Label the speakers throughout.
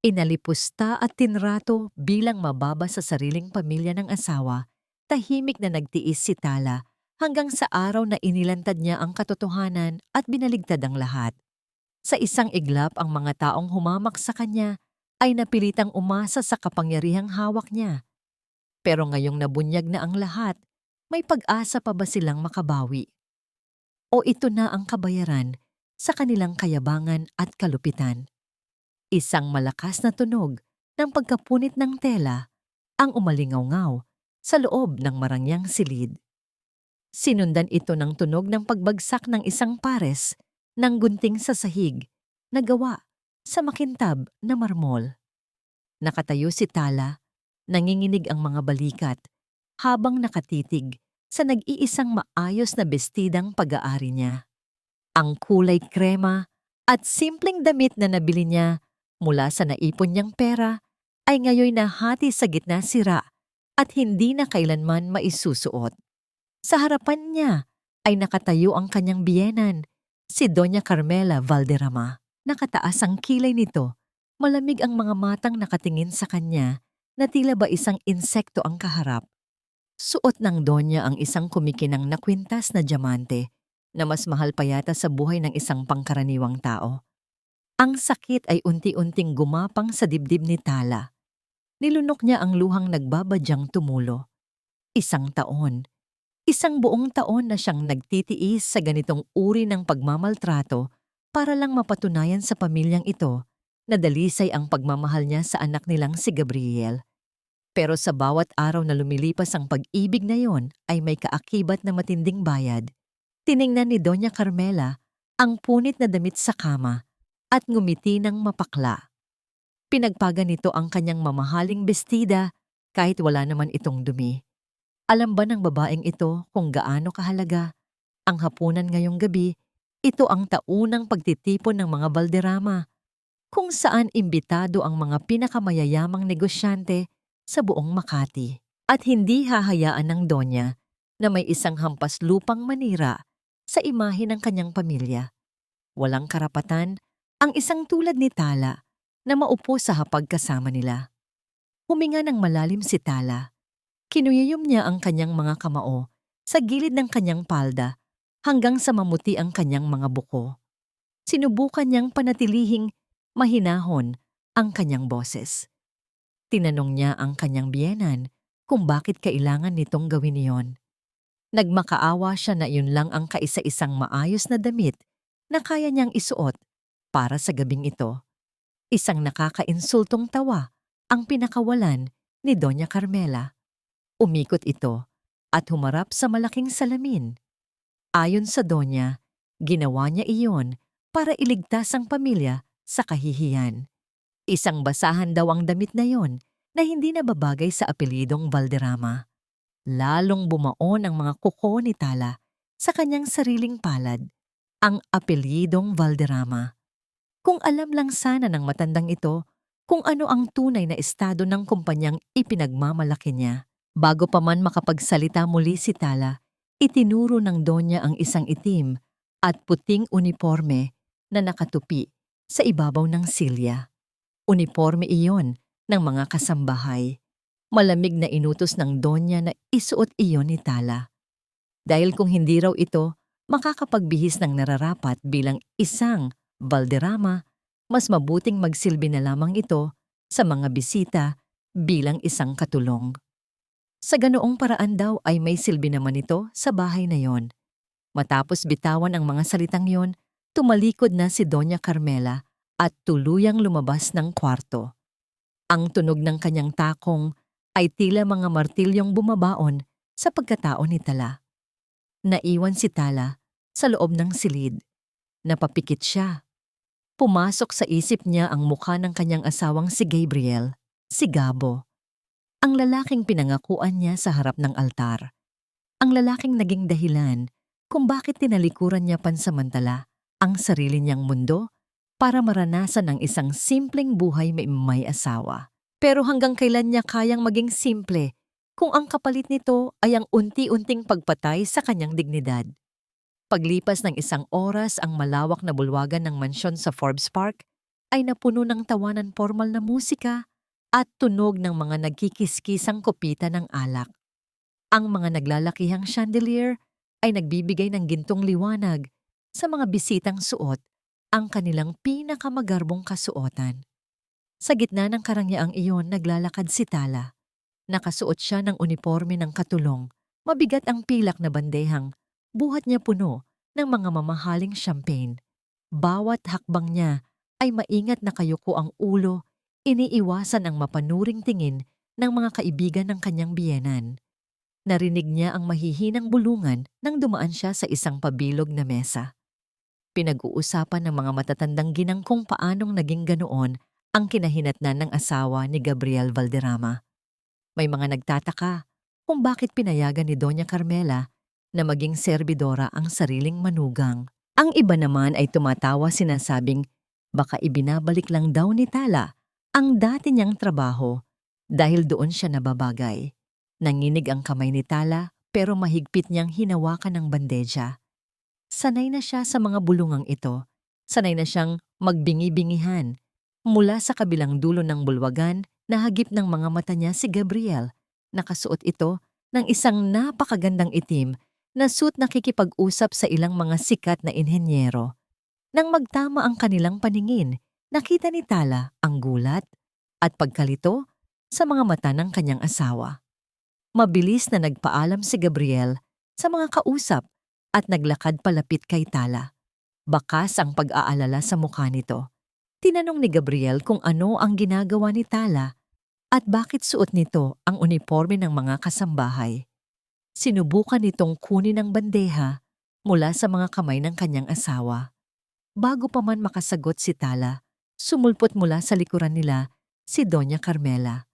Speaker 1: Inalipusta at tinrato bilang mababa sa sariling pamilya ng asawa, tahimik na nagtiis si Tala hanggang sa araw na inilantad niya ang katotohanan at binaligtad ang lahat. Sa isang iglap ang mga taong humamak sa kanya ay napilitang umasa sa kapangyarihang hawak niya. Pero ngayong nabunyag na ang lahat, may pag-asa pa ba silang makabawi? O ito na ang kabayaran sa kanilang kayabangan at kalupitan? Isang malakas na tunog ng pagkapunit ng tela ang umalingaw-ngaw sa loob ng marangyang silid. Sinundan ito ng tunog ng pagbagsak ng isang pares ng gunting sa sahig na gawa sa makintab na marmol. Nakatayo si Tala, nanginginig ang mga balikat habang nakatitig sa nag-iisang maayos na bestidang pag-aari niya. Ang kulay krema at simpleng damit na nabili niya mula sa naipon niyang pera ay ngayon nahati sa gitna sira at hindi na kailanman maisusuot. Sa harapan niya ay nakatayo ang kanyang biyenan, si Doña Carmela Valderrama. Nakataas ang kilay nito, malamig ang mga matang nakatingin sa kanya na tila ba isang insekto ang kaharap. Suot ng Donya ang isang kumikinang na kwintas na diamante na mas mahal pa yata sa buhay ng isang pangkaraniwang tao. Ang sakit ay unti-unting gumapang sa dibdib ni Tala. Nilunok niya ang luhang nagbabadyang tumulo. Isang buong taon na siyang nagtitiis sa ganitong uri ng pagmamaltrato para lang mapatunayan sa pamilyang ito na dalisay ang pagmamahal niya sa anak nilang si Gabriel. Pero sa bawat araw na lumilipas ang pag-ibig na yon ay may kaakibat na matinding bayad. Tiningnan ni Doña Carmela ang punit na damit sa kama at ngumiti ng mapakla. Pinagpaga nito ang kanyang mamahaling bestida kahit wala naman itong dumi. Alam ba ng babaeng ito kung gaano kahalaga ang hapunan ngayong gabi? Ito ang taunang pagtitipon ng mga Valderrama, kung saan imbitado ang mga pinakamayayamang negosyante sa buong Makati. At hindi hahayaan ng Donya na may isang hampas lupang manira sa imahe ng kanyang pamilya. Walang karapatan ang isang tulad ni Tala na maupo sa hapag kasama nila. Huminga ng malalim si Tala. Kinuyuyom niya ang kanyang mga kamao sa gilid ng kanyang palda hanggang sa mamuti ang kanyang mga buko. Sinubukan niyang panatilihing mahinahon ang kanyang boses. Tinanong niya ang kanyang biyenan kung bakit kailangan nitong gawin iyon. Nagmakaawa siya na iyon lang ang kaisa-isang maayos na damit na kaya niyang isuot para sa gabing ito. Isang nakakainsultong tawa ang pinakawalan ni Doña Carmela. Umikot ito at humarap sa malaking salamin. Ayon sa Donya, ginawa niya iyon para iligtas ang pamilya sa kahihiyan. Isang basahan daw ang damit na yon na hindi na babagay sa apelidong Valderrama. Lalong bumaon ang mga kuko ni Tala sa kanyang sariling palad, ang apelidong Valderrama. Kung alam lang sana ng matandang ito kung ano ang tunay na estado ng kumpanyang ipinagmamalaki niya. Bago pa man makapagsalita muli si Tala, itinuro ng Donya ang isang itim at puting uniforme na nakatupi sa ibabaw ng silya. Uniforme iyon ng mga kasambahay. Malamig na inutos ng Donya na isuot iyon ni Tala. Dahil kung hindi raw ito makakapagbihis ng nararapat bilang isang Valderrama, mas mabuting magsilbi na lamang ito sa mga bisita bilang isang katulong. Sa ganoong paraan daw ay may silbi naman ito sa bahay na yon. Matapos bitawan ang mga salitang yon, tumalikod na si Doña Carmela at tuluyang lumabas ng kwarto. Ang tunog ng kanyang takong ay tila mga martilyong bumabaon sa pagkatao ni Tala. Naiwan si Tala sa loob ng silid. Napapikit siya. Pumasok sa isip niya ang mukha ng kanyang asawang si Gabriel, si Gabo. Ang lalaking pinangakuan niya sa harap ng altar. Ang lalaking naging dahilan kung bakit tinalikuran niya pansamantala ang sarili niyang mundo para maranasan ang isang simpleng buhay may asawa. Pero hanggang kailan niya kayang maging simple kung ang kapalit nito ay ang unti-unting pagpatay sa kanyang dignidad? Paglipas ng isang oras ang malawak na bulwagan ng mansyon sa Forbes Park, ay napuno ng tawanan formal na musika at tunog ng mga nagkikiskisang kopita ng alak. Ang mga naglalakihang chandelier ay nagbibigay ng gintong liwanag sa mga bisitang suot ang kanilang pinakamagarbong kasuotan. Sa gitna ng karangyaan iyon naglalakad si Tala. Nakasuot siya ng uniforme ng katulong, mabigat ang pilak na bandehang, buhat niya puno ng mga mamahaling champagne. Bawat hakbang niya ay maingat na kayuko ang ulo, iniiwasan ang mapanuring tingin ng mga kaibigan ng kanyang biyenan. Narinig niya ang mahihinang bulungan nang dumaan siya sa isang pabilog na mesa. Pinag-uusapan ng mga matatandang ginang kung paanong naging ganoon ang kinahinatnan ng asawa ni Gabriel Valderrama. May mga nagtataka kung bakit pinayagan ni Doña Carmela na maging serbidora ang sariling manugang. Ang iba naman ay tumatawa sinasabing baka ibinabalik lang daw ni Tala ang dati niyang trabaho dahil doon siya nababagay. Nanginig ang kamay ni Tala pero mahigpit niyang hinawakan ng bandeja. Sanay na siya sa mga bulungang ito. Sanay na siyang magbingi-bingihan. Mula sa kabilang dulo ng bulwagan, nahagip ng mga mata niya si Gabriel. Nakasuot ito ng isang napakagandang itim na suit na kikipag-usap sa ilang mga sikat na inhenyero. Nang magtama ang kanilang paningin, nakita ni Tala ang gulat at pagkalito sa mga mata ng kanyang asawa. Mabilis na nagpaalam si Gabriel sa mga kausap at naglakad palapit kay Tala. Bakas ang pag-aalala sa mukha nito. Tinanong ni Gabriel kung ano ang ginagawa ni Tala at bakit suot nito ang uniforme ng mga kasambahay. Sinubukan nitong kunin ang bandeha mula sa mga kamay ng kanyang asawa. Bago pa man makasagot si Tala, sumulpot mula sa likuran nila si Doña Carmela.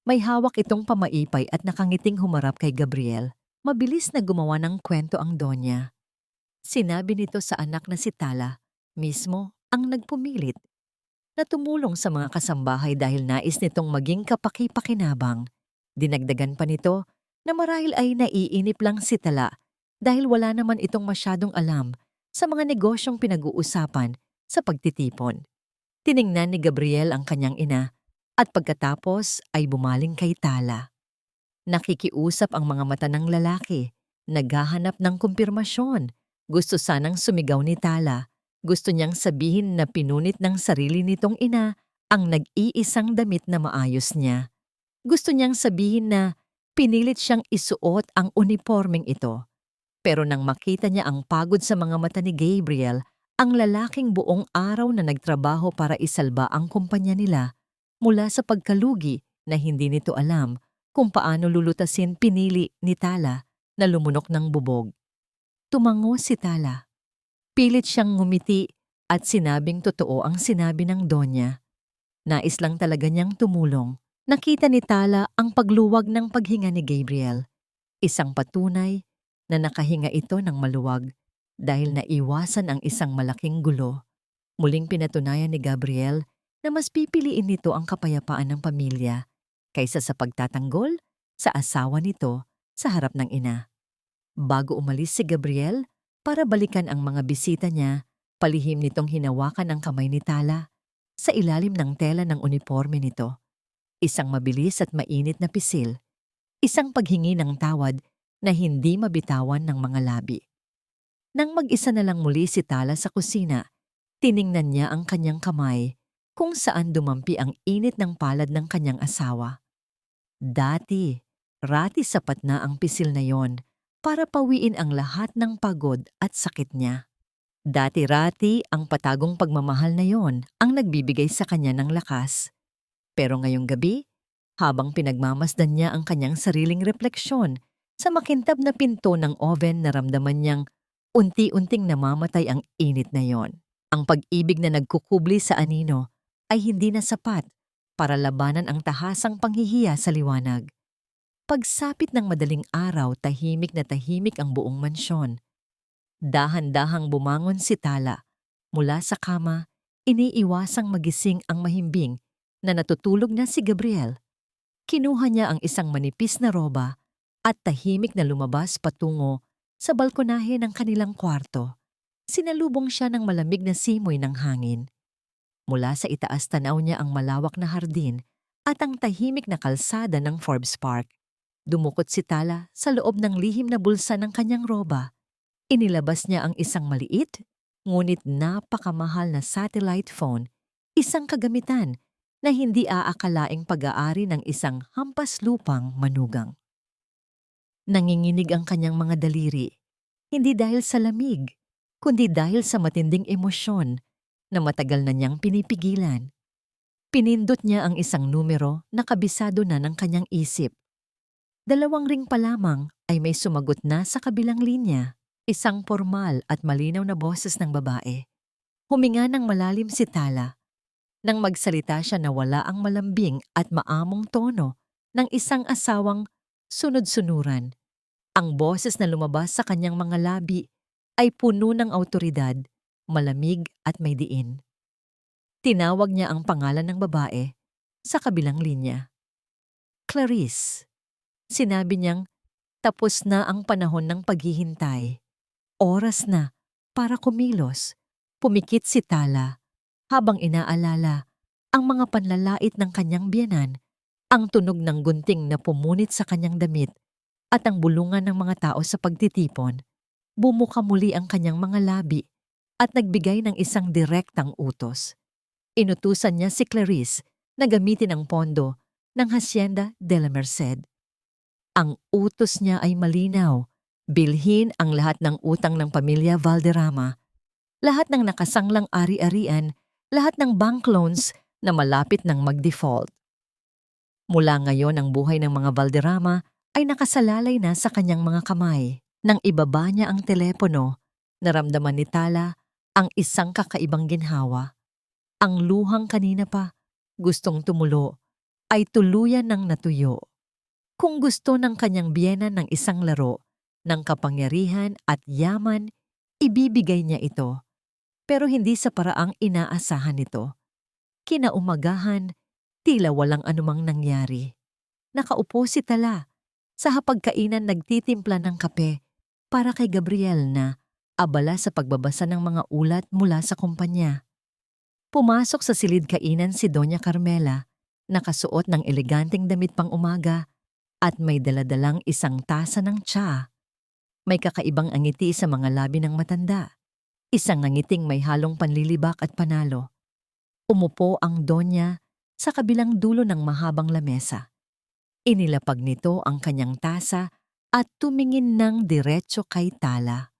Speaker 1: May hawak itong pamaipay at nakangiting humarap kay Gabriel. Mabilis na gumawa ng kwento ang Doña. Sinabi nito sa anak na si Tala, mismo ang nagpumilit na tumulong sa mga kasambahay dahil nais nitong maging kapaki-pakinabang. Dinagdagan pa nito na marahil ay naiinip lang si Tala dahil wala naman itong masyadong alam sa mga negosyong pinag-uusapan sa pagtitipon. Tiningnan ni Gabriel ang kanyang ina at pagkatapos ay bumaling kay Tala. Nakikiusap ang mga mata ng lalaki, naghahanap ng kumpirmasyon. Gusto sanang sumigaw ni Tala. Gusto niyang sabihin na pinunit ng sarili nitong ina ang nag-iisang damit na maayos niya. Gusto niyang sabihin na pinilit siyang isuot ang uniformeng ito. Pero nang makita niya ang pagod sa mga mata ni Gabriel, ang lalaking buong araw na nagtrabaho para isalba ang kumpanya nila mula sa pagkalugi na hindi nito alam kung paano lulutasin, pinili ni Tala na lumunok ng bubog. Tumango si Tala. Pilit siyang ngumiti at sinabing totoo ang sinabi ng Donya. Nais lang talaga niyang tumulong. Nakita ni Tala ang pagluwag ng paghinga ni Gabriel. Isang patunay na nakahinga ito ng maluwag dahil naiwasan ang isang malaking gulo. Muling pinatunayan ni Gabriel na mas pipiliin nito ang kapayapaan ng pamilya kaysa sa pagtatanggol sa asawa nito sa harap ng ina. Bago umalis si Gabriel, para balikan ang mga bisita niya, palihim nitong hinawakan ang kamay ni Tala sa ilalim ng tela ng uniforme nito. Isang mabilis at mainit na pisil, isang paghingi ng tawad na hindi mabitawan ng mga labi. Nang mag-isa na lang muli si Tala sa kusina, tiningnan niya ang kanyang kamay kung saan dumampi ang init ng palad ng kanyang asawa. Dati, rati sapat na ang pisil na yon para pawiin ang lahat ng pagod at sakit niya. Dati-rati ang patagong pagmamahal na yon ang nagbibigay sa kanya ng lakas. Pero ngayong gabi, habang pinagmamasdan niya ang kanyang sariling refleksyon sa makintab na pinto ng oven, naramdaman niyang unti-unting namamatay ang init na yon. Ang pag-ibig na nagkukubli sa anino ay hindi na sapat para labanan ang tahasang panghihiya sa liwanag. Pagsapit ng madaling araw, tahimik na tahimik ang buong mansyon. Dahan-dahang bumangon si Tala. Mula sa kama, iniiwasang magising ang mahimbing na natutulog na si Gabriel. Kinuha niya ang isang manipis na roba at tahimik na lumabas patungo sa balkonahe ng kanilang kwarto. Sinalubong siya ng malamig na simoy ng hangin. Mula sa itaas tanaw niya ang malawak na hardin at ang tahimik na kalsada ng Forbes Park. Dumukot si Tala sa loob ng lihim na bulsa ng kanyang roba. Inilabas niya ang isang maliit, ngunit napakamahal na satellite phone, isang kagamitan na hindi aakalaing pag-aari ng isang hampas lupang manugang. Nanginginig ang kanyang mga daliri, hindi dahil sa lamig, kundi dahil sa matinding emosyon na matagal na niyang pinipigilan. Pinindot niya ang isang numero na kabisado na ng kanyang isip. 2 ring pa lamang ay may sumagot na sa kabilang linya, isang formal at malinaw na boses ng babae. Huminga ng malalim si Tala. Nang magsalita siya na wala ang malambing at maamong tono ng isang asawang sunod-sunuran. Ang boses na lumabas sa kanyang mga labi ay puno ng awtoridad, malamig at may diin. Tinawag niya ang pangalan ng babae sa kabilang linya. Clarice. Sinabi niyang tapos na ang panahon ng paghihintay. Oras na para kumilos. Pumikit si Tala habang inaalala ang mga panlalait ng kanyang biyenan, ang tunog ng gunting na pumunit sa kanyang damit at ang bulungan ng mga tao sa pagtitipon. Bumuka muli ang kanyang mga labi at nagbigay ng isang direktang utos. Inutusan niya si Clarice na gamitin ang pondo ng Hacienda de la Merced. Ang utos niya ay malinaw, bilhin ang lahat ng utang ng pamilya Valderrama, lahat ng nakasanglang ari-arian, lahat ng bank loans na malapit ng mag-default. Mula ngayon ang buhay ng mga Valderrama ay nakasalalay na sa kanyang mga kamay. Nang ibaba niya ang telepono, naramdaman ni Tala ang isang kakaibang ginhawa. Ang luhang kanina pa, gustong tumulo, ay tuluyan ng natuyo. Kung gusto ng kanyang biyenan ng isang laro, ng kapangyarihan at yaman, ibibigay niya ito. Pero hindi sa paraang inaasahan nito. Kinaumagahan, tila walang anumang nangyari. Nakaupo si Tala, sa hapagkainan nagtitimpla ng kape para kay Gabriel na abala sa pagbabasa ng mga ulat mula sa kumpanya. Pumasok sa silid kainan si Doña Carmela, nakasuot ng eleganteng damit pang umaga at may daladalang isang tasa ng tsa. May kakaibang angiti sa mga labi ng matanda, isang angiting may halong panlilibak at panalo. Umupo ang Donya sa kabilang dulo ng mahabang lamesa. Inilapag nito ang kanyang tasa at tumingin ng diretso kay Tala.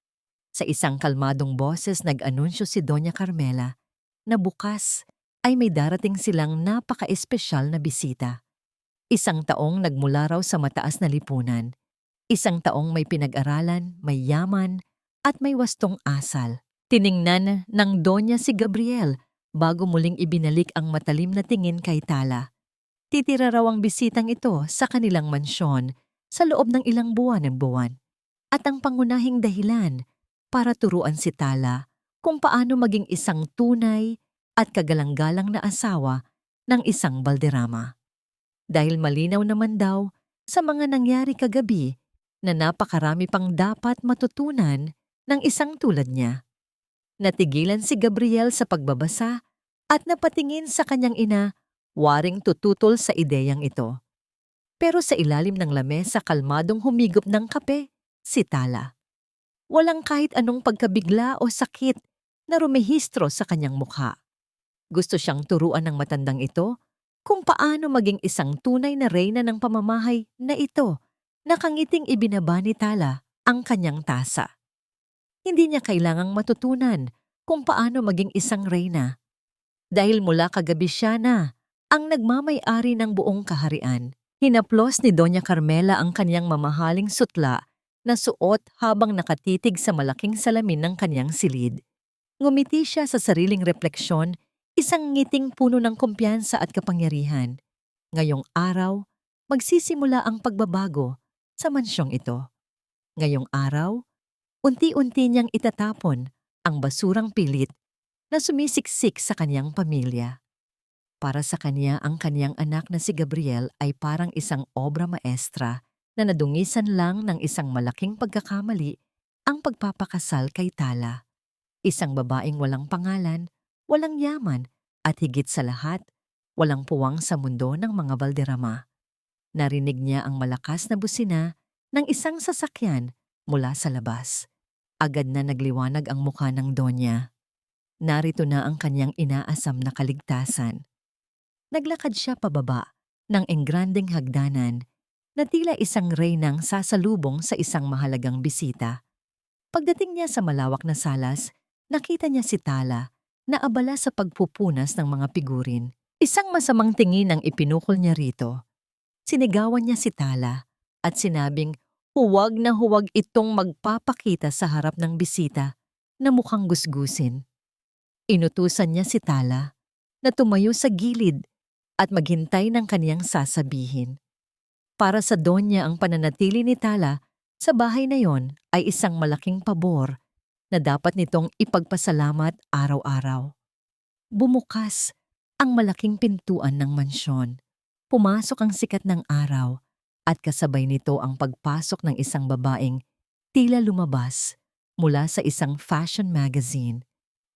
Speaker 1: Sa isang kalmadong boses nag-anunsyo si Doña Carmela na bukas ay may darating silang napaka-espesyal na bisita. Isang taong nagmula raw sa mataas na lipunan. Isang taong may pinag-aralan, may yaman, at may wastong asal. Tiningnan ng Donya si Gabriel bago muling ibinalik ang matalim na tingin kay Tala. Titira raw ang bisitang ito sa kanilang mansyon sa loob ng ilang buwan. At ang pangunahing dahilan para turuan si Tala kung paano maging isang tunay at kagalang-galang na asawa ng isang Valderrama. Dahil malinaw naman daw sa mga nangyari kagabi na napakarami pang dapat matutunan ng isang tulad niya. Natigilan si Gabriel sa pagbabasa at napatingin sa kanyang ina, waring tututol sa ideyang ito. Pero sa ilalim ng lamesa kalmadong humigop ng kape, si Tala. Walang kahit anong pagkabigla o sakit na rumehistro sa kanyang mukha. Gusto siyang turuan ng matandang ito kung paano maging isang tunay na reyna ng pamamahay na ito. Nakangiting ibinaba ni Tala ang kanyang tasa. Hindi niya kailangang matutunan kung paano maging isang reyna. Dahil mula kagabi siya na ang nagmamay-ari ng buong kaharian. Hinaplos ni Doña Carmela ang kanyang mamahaling sutla na suot habang nakatitig sa malaking salamin ng kanyang silid. Ngumiti siya sa sariling refleksyon, isang ngiting puno ng kumpiyansa at kapangyarihan. Ngayong araw, magsisimula ang pagbabago sa mansyong ito. Ngayong araw, unti-unti niyang itatapon ang basurang pilit na sumisiksik sa kanyang pamilya. Para sa kanya, ang kanyang anak na si Gabriel ay parang isang obra maestra na nadungisan lang ng isang malaking pagkakamali, ang pagpapakasal kay Tala. Isang babaeng walang pangalan, walang yaman, At higit sa lahat, walang puwang sa mundo ng mga Valderrama. Narinig niya ang malakas na busina ng isang sasakyan mula sa labas. Agad na nagliwanag ang mukha ng Donya. Narito na ang kanyang inaasam na kaligtasan. Naglakad siya pababa ng engrandeng hagdanan na tila isang reynang sasalubong sa isang mahalagang bisita. Pagdating niya sa malawak na salas, nakita niya si Tala na abala sa pagpupunas ng mga figurin. Isang masamang tingin ang ipinukol niya rito. Sinigawan niya si Tala at sinabing huwag na huwag itong magpapakita sa harap ng bisita na mukhang gusgusin. Inutusan niya si Tala na tumayo sa gilid at maghintay ng kaniyang sasabihin. Para sa Donya ang pananatili ni Tala sa bahay na yon ay isang malaking pabor na dapat nitong ipagpasalamat araw-araw. Bumukas ang malaking pintuan ng mansyon. Pumasok ang sikat ng araw at kasabay nito ang pagpasok ng isang babaeng tila lumabas mula sa isang fashion magazine.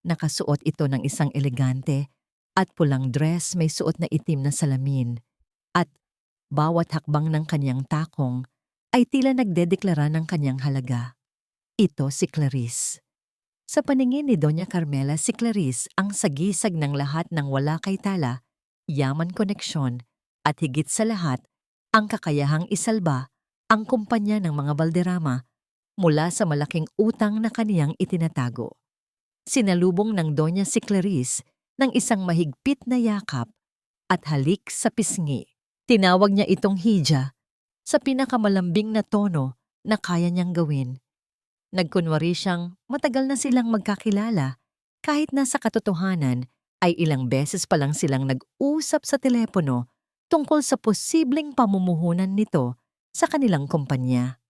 Speaker 1: Nakasuot ito ng isang elegante at pulang dress, may suot na itim na salamin. At bawat hakbang ng kanyang takong ay tila nagdedeklara ng kanyang halaga. Ito si Clarice. Sa paningin ni Doña Carmela, si Clarice ang sagisag ng lahat ng wala kay Tala, yaman, koneksyon, at higit sa lahat, ang kakayahang isalba ang kumpanya ng mga Valderrama mula sa malaking utang na kaniyang itinatago. Sinalubong ng Donya si Clarice ng isang mahigpit na yakap at halik sa pisngi. Tinawag niya itong hija sa pinakamalambing na tono na kaya niyang gawin. Nagkunwari siyang matagal na silang magkakilala kahit na sa katotohanan ay ilang beses pa lang silang nag-usap sa telepono tungkol sa posibleng pamumuhunan nito sa kanilang kumpanya.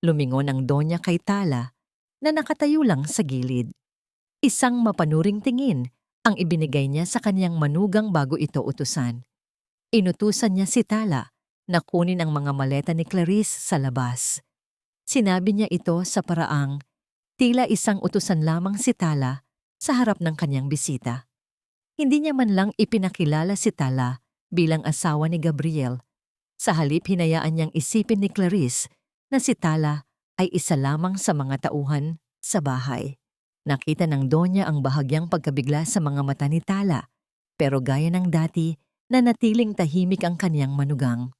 Speaker 1: Lumingon ang Donya kay Tala na nakatayo lang sa gilid. Isang mapanuring tingin ang ibinigay niya sa kaniyang manugang bago ito utusan. Inutusan niya si Tala na kunin ang mga maleta ni Clarice sa labas. Sinabi niya ito sa paraang tila isang utusan lamang si Tala sa harap ng kanyang bisita. Hindi niya man lang ipinakilala si Tala bilang asawa ni Gabriel. Sa halip, hinayaan niyang isipin ni Clarice na si Tala ay isa lamang sa mga tauhan sa bahay. Nakita ng Donya ang bahagyang pagkabigla sa mga mata ni Tala, pero gaya ng dati, nanatiling tahimik ang kaniyang manugang.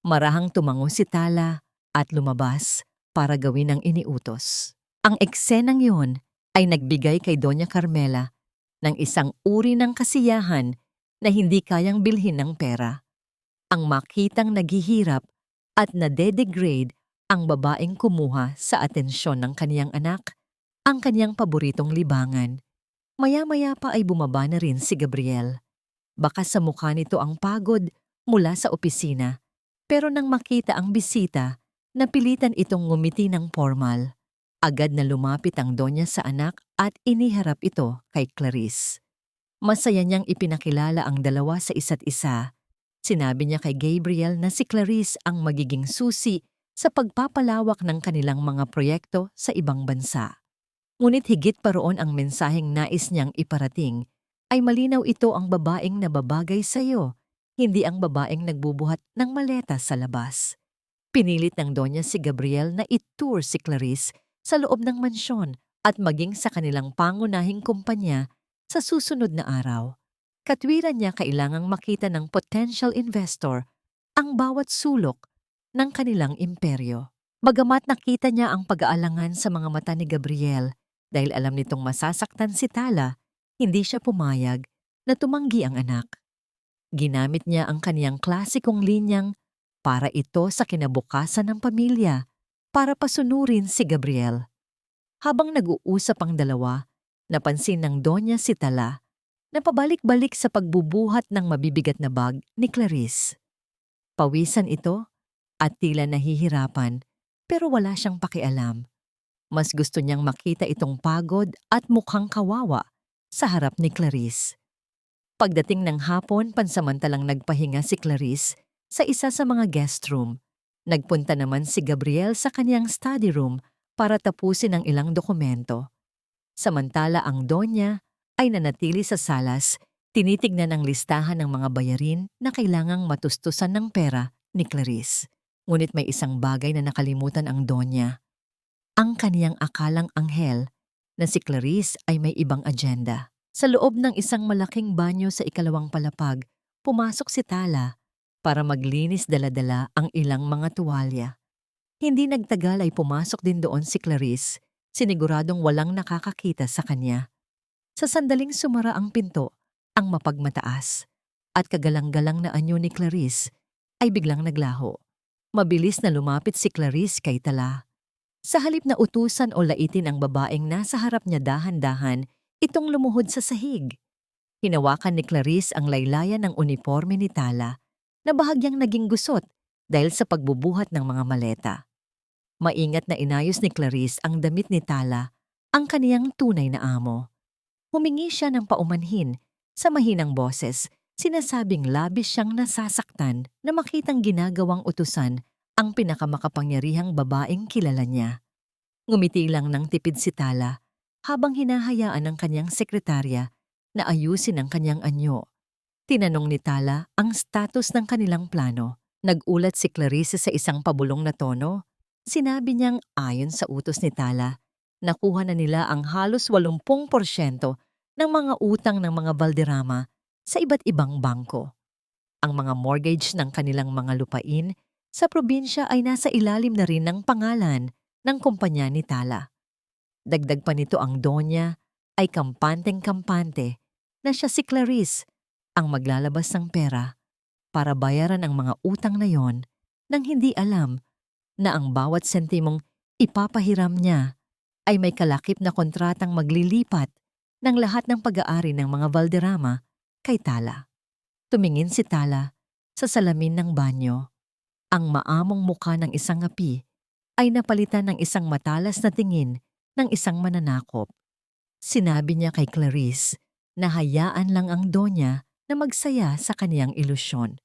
Speaker 1: Marahang tumango si Tala at lumabas para gawin ang iniutos. Ang eksenang yun ay nagbigay kay Doña Carmela ng isang uri ng kasiyahan na hindi kayang bilhin ng pera. Ang makitang naghihirap at nade-degrade ang babaeng kumuha sa atensyon ng kaniyang anak, ang kaniyang paboritong libangan. Maya-maya pa ay bumaba na rin si Gabriel. Baka sa mukha nito ang pagod mula sa opisina, pero nang makita ang bisita, napilitan itong ngumiti ng formal. Agad na lumapit ang Donya sa anak at iniharap ito kay Clarice. Masaya niyang ipinakilala ang dalawa sa isa't isa. Sinabi niya kay Gabriel na si Clarice ang magiging susi sa pagpapalawak ng kanilang mga proyekto sa ibang bansa. Ngunit higit pa roon ang mensaheng nais niyang iparating ay malinaw ito ang babaeng nababagay sa iyo, hindi ang babaeng nagbubuhat ng maleta sa labas. Pinilit ng Donya si Gabriel na i-tour si Clarice sa loob ng mansyon at maging sa kanilang pangunahing kumpanya sa susunod na araw. Katwiran niya kailangang makita ng potential investor ang bawat sulok ng kanilang imperyo. Bagamat nakita niya ang pag-aalangan sa mga mata ni Gabriel dahil alam nitong masasaktan si Tala, hindi siya pumayag na tumanggi ang anak. Ginamit niya ang kaniyang klasikong linyang para ito sa kinabukasan ng pamilya para pasunurin si Gabriel. Habang nag-uusap ang dalawa, napansin ng Donya si Tala na pabalik-balik sa pagbubuhat ng mabibigat na bag ni Clarice. Pawisan ito at tila nahihirapan pero wala siyang pakialam. Mas gusto niyang makita itong pagod at mukhang kawawa sa harap ni Clarice. Pagdating ng hapon, pansamantalang nagpahinga si Clarice sa isa sa mga guest room. Nagpunta naman si Gabriel sa kanyang study room para tapusin ang ilang dokumento. Samantala ang Donya ay nanatili sa salas, Tinitignan ang listahan ng mga bayarin na kailangang matustusan ng pera ni Clarice. Ngunit may isang bagay na nakalimutan ang Donya. Ang kaniyang akalang anghel na si Clarice ay may ibang agenda. Sa loob ng isang malaking banyo sa ikalawang palapag, pumasok si Tala para maglinis dala-dala ang ilang mga tuwalya. Hindi nagtagal ay pumasok din doon si Clarice, siniguradong walang nakakakita sa kanya. Sa sandaling sumara ang pinto, ang mapagmataas at kagalang-galang na anyo ni Clarice ay biglang naglaho. Mabilis na lumapit si Clarice kay Tala. Sa halip na utusan o laitin ang babaeng nasa harap niya dahan-dahan, itong lumuhod sa sahig. Hinawakan ni Clarice ang laylayan ng uniforme ni Tala na bahagyang naging gusot dahil sa pagbubuhat ng mga maleta. Maingat na inayos ni Clarice ang damit ni Tala, ang kaniyang tunay na amo. Humingi siya ng paumanhin sa mahinang boses, sinasabing labis siyang nasasaktan na makitang ginagawang utusan ang pinakamakapangyarihang babaeng kilala niya. Ngumiti lang ng tipid si Tala habang hinahayaan ng kanyang sekretarya na ayusin ang kanyang anyo. Tinanong ni Tala ang status ng kanilang plano. Nagulat si Clarice sa isang pabulong na tono. Sinabi niyang ayon sa utos ni Tala, nakuha na nila ang halos 80% ng mga utang ng mga Valderrama sa iba't ibang bangko. Ang mga mortgage ng kanilang mga lupain sa probinsya ay nasa ilalim na rin ng pangalan ng kumpanya ni Tala. Dagdag pa nito ang Donya ay kampanteng-kampante na siya si Clarice ang maglalabas ng pera para bayaran ang mga utang na yon nang hindi alam na ang bawat sentimong ipapahiram niya ay may kalakip na kontratang maglilipat ng lahat ng pag-aari ng mga Valderrama kay Tala. Tumingin si Tala sa salamin ng banyo. Ang maamong mukha ng isang api ay napalitan ng isang matalas na tingin ng isang mananakop. Sinabi niya kay Clarice na hayaan lang ang Donya na magsaya sa kaniyang ilusyon.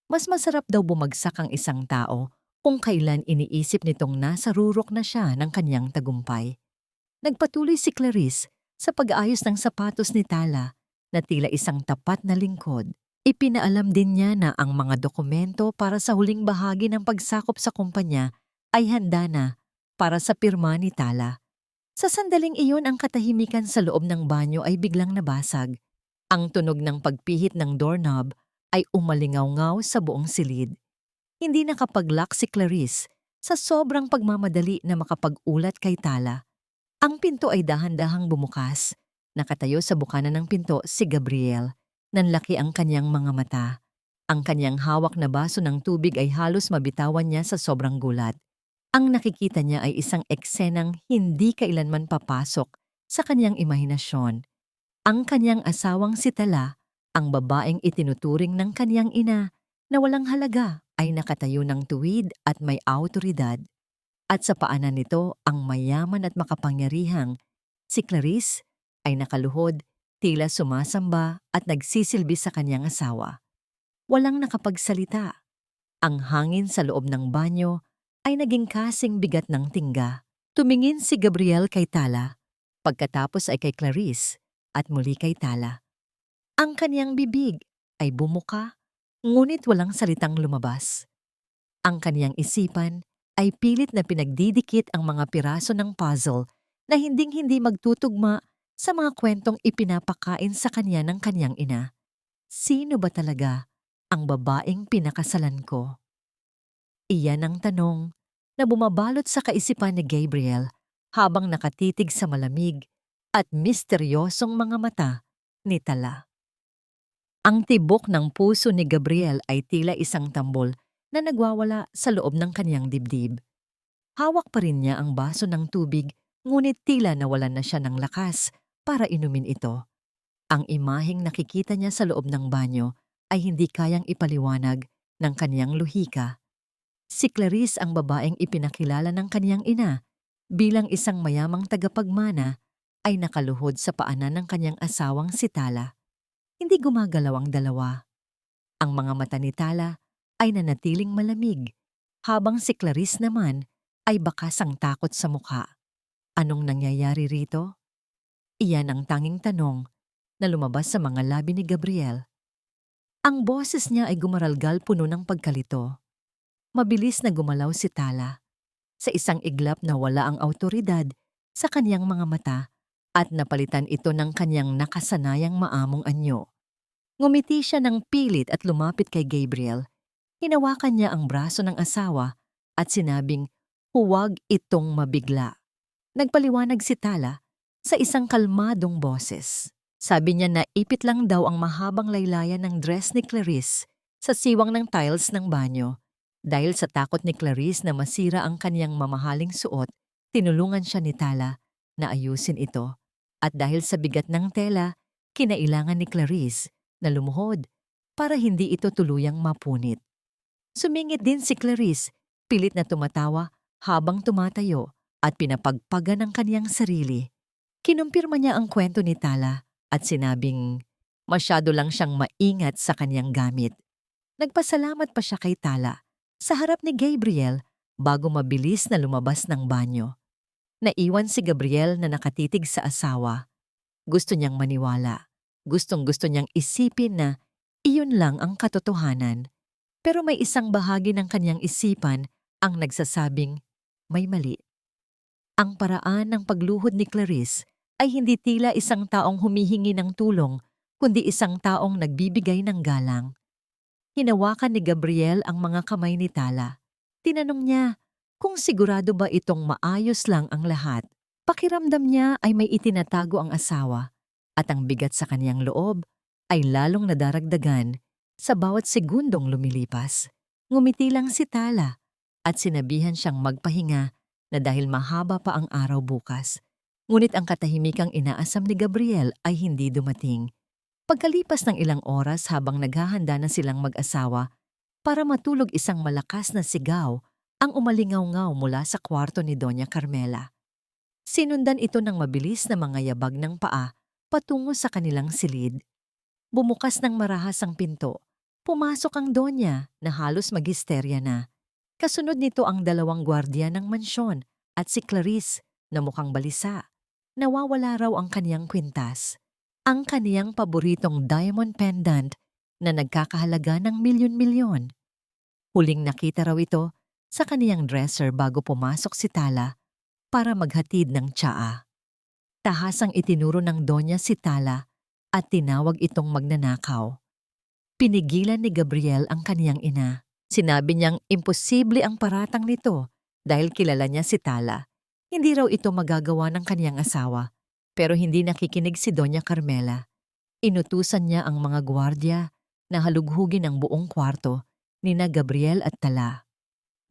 Speaker 1: Mas masarap daw bumagsak ang isang tao kung kailan iniisip nitong nasa rurok na siya ng kaniyang tagumpay. Nagpatuloy si Clarice sa pag-aayos ng sapatos ni Tala na tila isang tapat na lingkod. Ipinaalam din niya na ang mga dokumento para sa huling bahagi ng pagsakop sa kumpanya ay handa na para sa pirma ni Tala. Sa sandaling iyon ang katahimikan sa loob ng banyo ay biglang nabasag. Ang tunog ng pagpihit ng doorknob ay umalingaw-ngaw sa buong silid. Hindi nakapag-lock si Clarice sa sobrang pagmamadali na makapag-ulat kay Tala. Ang pinto ay dahan-dahang bumukas. Nakatayo sa bukana ng pinto si Gabriel. Nanlaki ang kanyang mga mata. Ang kanyang hawak na baso ng tubig ay halos mabitawan niya sa sobrang gulat. Ang nakikita niya ay isang eksenang hindi kailanman papasok sa kanyang imahinasyon. Ang kanyang asawang si Tala, ang babaeng itinuturing ng kanyang ina na walang halaga, ay nakatayo ng tuwid at may awtoridad. At sa paanan nito ang mayaman at makapangyarihang si Clarice ay nakaluhod, tila sumasamba at nagsisilbi sa kanyang asawa. Walang nakapagsalita. Ang hangin sa loob ng banyo ay naging kasing bigat ng tingga. Tumingin si Gabriel kay Tala, pagkatapos ay kay Clarice at muli kay Tala. Ang kanyang bibig ay bumuka, ngunit walang salitang lumabas. Ang kanyang isipan ay pilit na pinagdidikit ang mga piraso ng puzzle na hinding-hindi magtutugma sa mga kwentong ipinapakain sa kanya ng kanyang ina. Sino ba talaga ang babaeng pinakasalan ko? Iyan ang tanong na bumabalot sa kaisipan ni Gabriel habang nakatitig sa malamig at misteryosong mga mata ni Tala. Ang tibok ng puso ni Gabriel ay tila isang tambol na nagwawala sa loob ng kanyang dibdib. Hawak pa rin niya ang baso ng tubig, ngunit tila nawalan na siya ng lakas para inumin ito. Ang imaheng nakikita niya sa loob ng banyo ay hindi kayang ipaliwanag ng kanyang luhika. Si Clarice ang babaeng ipinakilala ng kanyang ina bilang isang mayamang tagapagmana ay nakaluhod sa paanan ng kanyang asawang si Tala. Hindi gumagalaw ang dalawa. Ang mga mata ni Tala ay nanatiling malamig, habang si Clarice naman ay bakas ang takot sa mukha. Anong nangyayari rito? Iyan ang tanging tanong na lumabas sa mga labi ni Gabriel. Ang boses niya ay gumaralgal puno ng pagkalito. Mabilis na gumalaw si Tala. Sa isang iglap na wala ang awtoridad sa kanyang mga mata at napalitan ito ng kanyang nakasanayang maamong anyo. Ngumiti siya ng pilit at lumapit kay Gabriel. Hinawakan niya ang braso ng asawa at sinabing huwag itong mabigla. Nagpaliwanag si Tala sa isang kalmadong boses. Sabi niya na ipit lang daw ang mahabang laylayan ng dress ni Clarice sa siwang ng tiles ng banyo. Dahil sa takot ni Clarice na masira ang kanyang mamahaling suot, tinulungan siya ni Tala na ayusin ito. At dahil sa bigat ng tela, kinailangan ni Clarice na lumuhod para hindi ito tuluyang mapunit. Sumingit din si Clarice, pilit na tumatawa habang tumatayo at pinapagpagan ng kaniyang sarili. Kinumpirma niya ang kwento ni Tala at sinabing masyado lang siyang maingat sa kaniyang gamit. Nagpasalamat pa siya kay Tala sa harap ni Gabriel bago mabilis na lumabas ng banyo. Naiwan si Gabriel na nakatitig sa asawa. Gusto niyang maniwala. Gustong-gusto niyang isipin na iyon lang ang katotohanan. Pero may isang bahagi ng kanyang isipan ang nagsasabing may mali. Ang paraan ng pagluhod ni Clarice ay hindi tila isang taong humihingi ng tulong, kundi isang taong nagbibigay ng galang. Hinawakan ni Gabriel ang mga kamay ni Tala. Tinanong niya kung sigurado ba itong maayos lang ang lahat. Pakiramdam niya ay may itinatago ang asawa at ang bigat sa kaniyang loob ay lalong nadaragdagan sa bawat segundong lumilipas. Ngumiti lang si Tala at sinabihan siyang magpahinga na dahil mahaba pa ang araw bukas. Ngunit ang katahimikang inaasam ni Gabriel ay hindi dumating. Pagkalipas ng ilang oras habang naghahanda na silang mag-asawa para matulog, isang malakas na sigaw ang umalingaw-ngaw mula sa kwarto ni Doña Carmela. Sinundan ito ng mabilis na mga yabag ng paa patungo sa kanilang silid. Bumukas ng marahas ang pinto. Pumasok ang Donya na halos maghisterya na. Kasunod nito ang dalawang gwardiya ng mansyon at si Clarice na mukhang balisa. Nawawala raw ang kaniyang kwintas. Ang kaniyang paboritong diamond pendant na nagkakahalaga ng milyon-milyon. Huling nakita raw ito sa kaniyang dresser bago pumasok si Tala para maghatid ng tsaa. Tahasang itinuro ng Donya si Tala at tinawag itong magnanakaw. Pinigilan ni Gabriel ang kaniyang ina. Sinabi niyang imposible ang paratang nito dahil kilala niya si Tala. Hindi raw ito magagawa ng kaniyang asawa. Pero hindi nakikinig si Doña Carmela. Inutusan niya ang mga gwardya na halughugin ang buong kwarto nina Gabriel at Tala.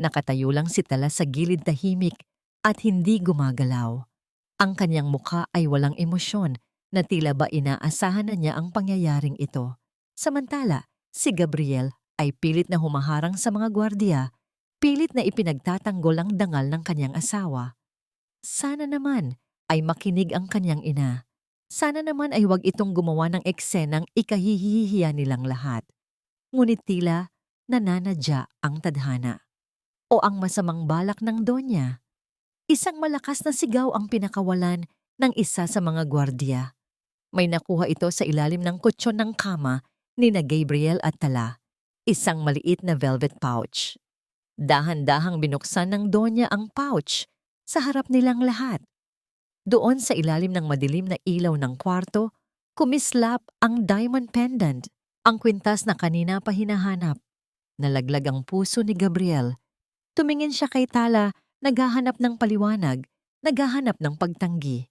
Speaker 1: Nakatayo lang si Tala sa gilid tahimik at hindi gumagalaw. Ang kanyang mukha ay walang emosyon na tila ba inaasahan na niya ang pangyayaring ito. Samantala, si Gabriel ay pilit na humaharang sa mga gwardya, pilit na ipinagtatanggol ang dangal ng kanyang asawa. Sana naman ay makinig ang kanyang ina. Sana naman ay wag itong gumawa ng eksenang ikahihihiya nilang lahat. Ngunit tila nananadya ang tadhana. O ang masamang balak ng Donya. Isang malakas na sigaw ang pinakawalan ng isa sa mga gwardya. May nakuha ito sa ilalim ng kutsyon ng kama nina Gabriel at Tala. Isang maliit na velvet pouch. Dahan-dahang binuksan ng Donya ang pouch sa harap nilang lahat. Doon sa ilalim ng madilim na ilaw ng kwarto, kumislap ang diamond pendant, ang kwintas na kanina pa hinahanap. Nalaglag ang puso ni Gabriel. Tumingin siya kay Tala, naghahanap ng paliwanag, naghahanap ng pagtanggi.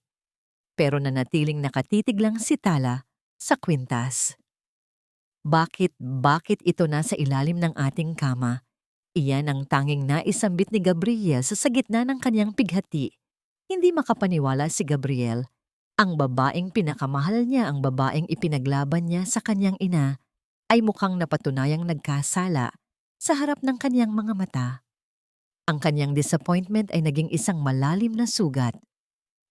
Speaker 1: Pero nanatiling nakatitig lang si Tala sa kwintas. Bakit ito nasa ilalim ng ating kama? Iyan ang tanging naisambit ni Gabriel sa gitna ng kanyang pighati. Hindi makapaniwala si Gabriel. Ang babaeng pinakamahal niya, ang babaeng ipinaglaban niya sa kanyang ina, ay mukhang napatunayang nagkasala sa harap ng kanyang mga mata. Ang kanyang disappointment ay naging isang malalim na sugat.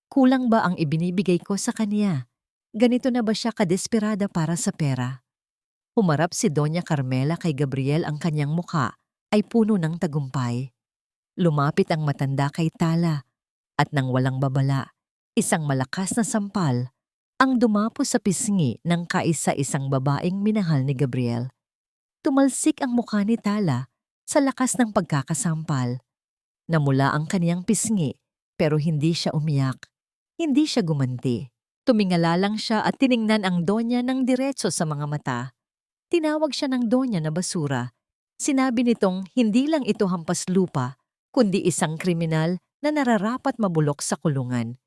Speaker 1: Kulang ba ang ibinibigay ko sa kanya? Ganito na ba siya kadesperada para sa pera? Humarap si Doña Carmela kay Gabriel, ang kanyang mukha ay puno ng tagumpay. Lumapit ang matanda kay Tala at nang walang babala, isang malakas na sampal ang dumapo sa pisngi ng kaisa-isang babaeng minahal ni Gabriel. Tumalsik ang mukha ni Tala sa lakas ng pagkakasampal. Namula ang kaniyang pisngi pero hindi siya umiyak. Hindi siya gumanti. Tumingala lang siya at tiningnan ang donya ng diretso sa mga mata. Tinawag siya ng donya na basura. Sinabi nitong hindi lang ito hampas lupa, kundi isang kriminal na nararapat mabulok sa kulungan.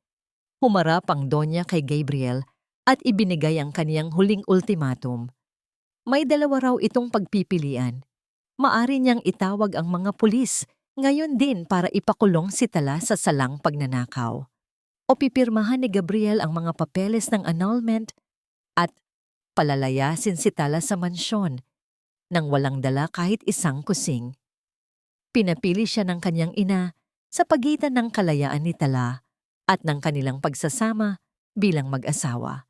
Speaker 1: Humarap ang donya kay Gabriel at ibinigay ang kaniyang huling ultimatum. May dalawa raw itong pagpipilian. Maari niyang itawag ang mga pulis ngayon din para ipakulong si Tala sa salang pagnanakaw. O pipirmahan ni Gabriel ang mga papeles ng annulment at palalayasin si Tala sa mansyon nang walang dala kahit isang kusing. Pinapili siya ng kanyang ina sa pagitan ng kalayaan ni Tala at ng kanilang pagsasama bilang mag-asawa.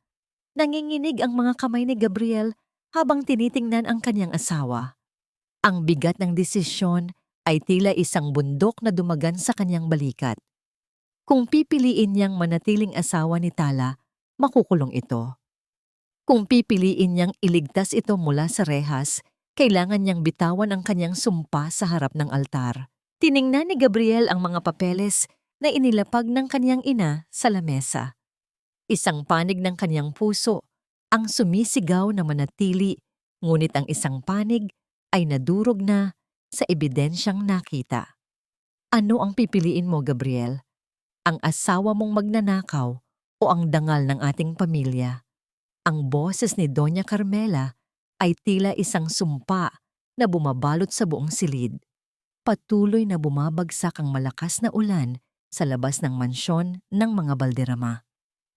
Speaker 1: Nanginginig ang mga kamay ni Gabriel habang tinitingnan ang kanyang asawa. Ang bigat ng desisyon ay tila isang bundok na dumagan sa kanyang balikat. Kung pipiliin niyang manatiling asawa ni Tala, makukulong ito. Kung pipiliin niyang iligtas ito mula sa rehas, kailangan niyang bitawan ang kanyang sumpa sa harap ng altar. Tiningnan ni Gabriel ang mga papeles na inilapag ng kanyang ina sa lamesa. Isang panig ng kanyang puso ang sumisigaw na manatili, ngunit ang isang panig ay nadurog na sa ebidensyang nakita. Ano ang pipiliin mo, Gabriel? Ang asawa mong magnanakaw o ang dangal ng ating pamilya? Ang boses ni Doña Carmela ay tila isang sumpa na bumabalot sa buong silid. Patuloy na bumabagsak ang malakas na ulan sa labas ng mansyon ng mga balderrama.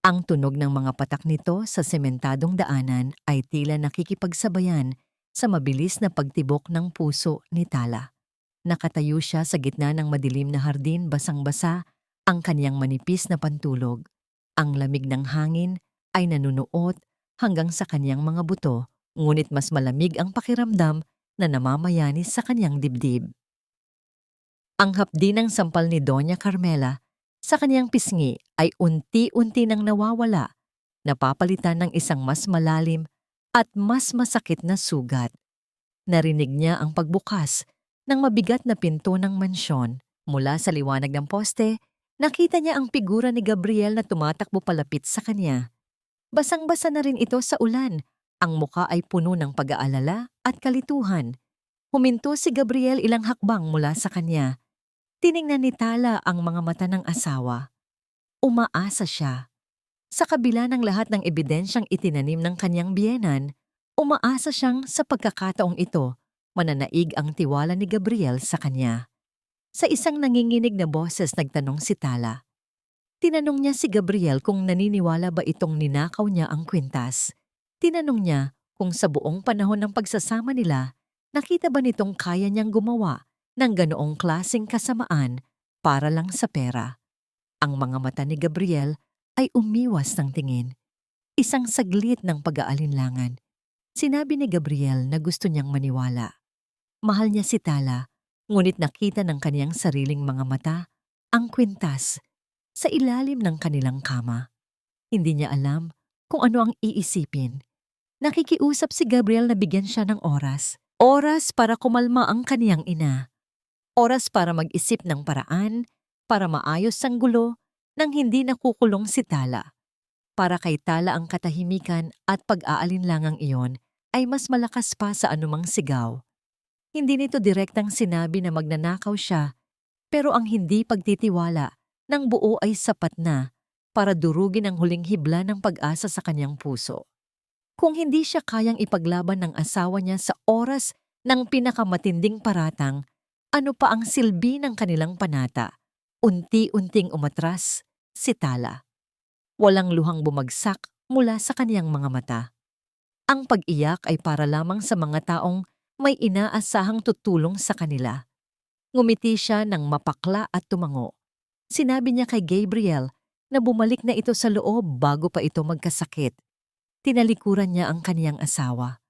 Speaker 1: Ang tunog ng mga patak nito sa sementadong daanan ay tila nakikipagsabayan sa mabilis na pagtibok ng puso ni Tala. Nakatayo siya sa gitna ng madilim na hardin, basang-basa ang kaniyang manipis na pantulog. Ang lamig ng hangin ay nanunuot hanggang sa kaniyang mga buto, ngunit mas malamig ang pakiramdam na namamayanis sa kaniyang dibdib. Ang hapdi ng sampal ni Doña Carmela sa kaniyang pisngi ay unti-unti nang nawawala, napapalitan ng isang mas malalim at mas masakit na sugat. Narinig niya ang pagbukas ng mabigat na pinto ng mansyon. Mula sa liwanag ng poste, nakita niya ang figura ni Gabriel na tumatakbo palapit sa kanya. Basang-basa na rin ito sa ulan. Ang muka ay puno ng pag-aalala at kalituhan. Huminto si Gabriel ilang hakbang mula sa kanya. Tiningnan ni Tala ang mga mata ng asawa. Umaasa siya. Sa kabila ng lahat ng ebidensyang itinanim ng kanyang biyenan, umaasa siyang sa pagkakataong ito, mananaig ang tiwala ni Gabriel sa kanya. Sa isang nanginginig na boses nagtanong si Tala. Tinanong niya si Gabriel kung naniniwala ba itong ninakaw niya ang kwintas. Tinanong niya kung sa buong panahon ng pagsasama nila, nakita ba nitong kaya niyang gumawa ng ganoong klaseng kasamaan para lang sa pera. Ang mga mata ni Gabriel ay umiwas ng tingin. Isang saglit ng pag-aalinlangan. Sinabi ni Gabriel na gusto niyang maniwala. Mahal niya si Tala, ngunit nakita ng kaniyang sariling mga mata ang kwintas sa ilalim ng kanilang kama. Hindi niya alam kung ano ang iisipin. Nakikiusap si Gabriel na bigyan siya ng oras. Oras para kumalma ang kaniyang ina. Oras para mag-isip ng paraan, para maayos ang gulo nang hindi nakukulong si Tala. Para kay Tala ang katahimikan at pag-aalinlangang iyon ay mas malakas pa sa anumang sigaw. Hindi nito direktang sinabi na magnanakaw siya, pero ang hindi pagtitiwala ng buo ay sapat na para durugin ang huling hibla ng pag-asa sa kanyang puso. Kung hindi siya kayang ipaglaban ng asawa niya sa oras ng pinakamatinding paratang, ano pa ang silbi ng kanilang panata? Unti-unting umatras si Tala. Walang luhang bumagsak mula sa kaniyang mga mata. Ang pag-iyak ay para lamang sa mga taong may inaasahang tutulong sa kanila. Ngumiti siya ng mapakla at tumango. Sinabi niya kay Gabriel na bumalik na ito sa loob bago pa ito magkasakit. Tinalikuran niya ang kaniyang asawa.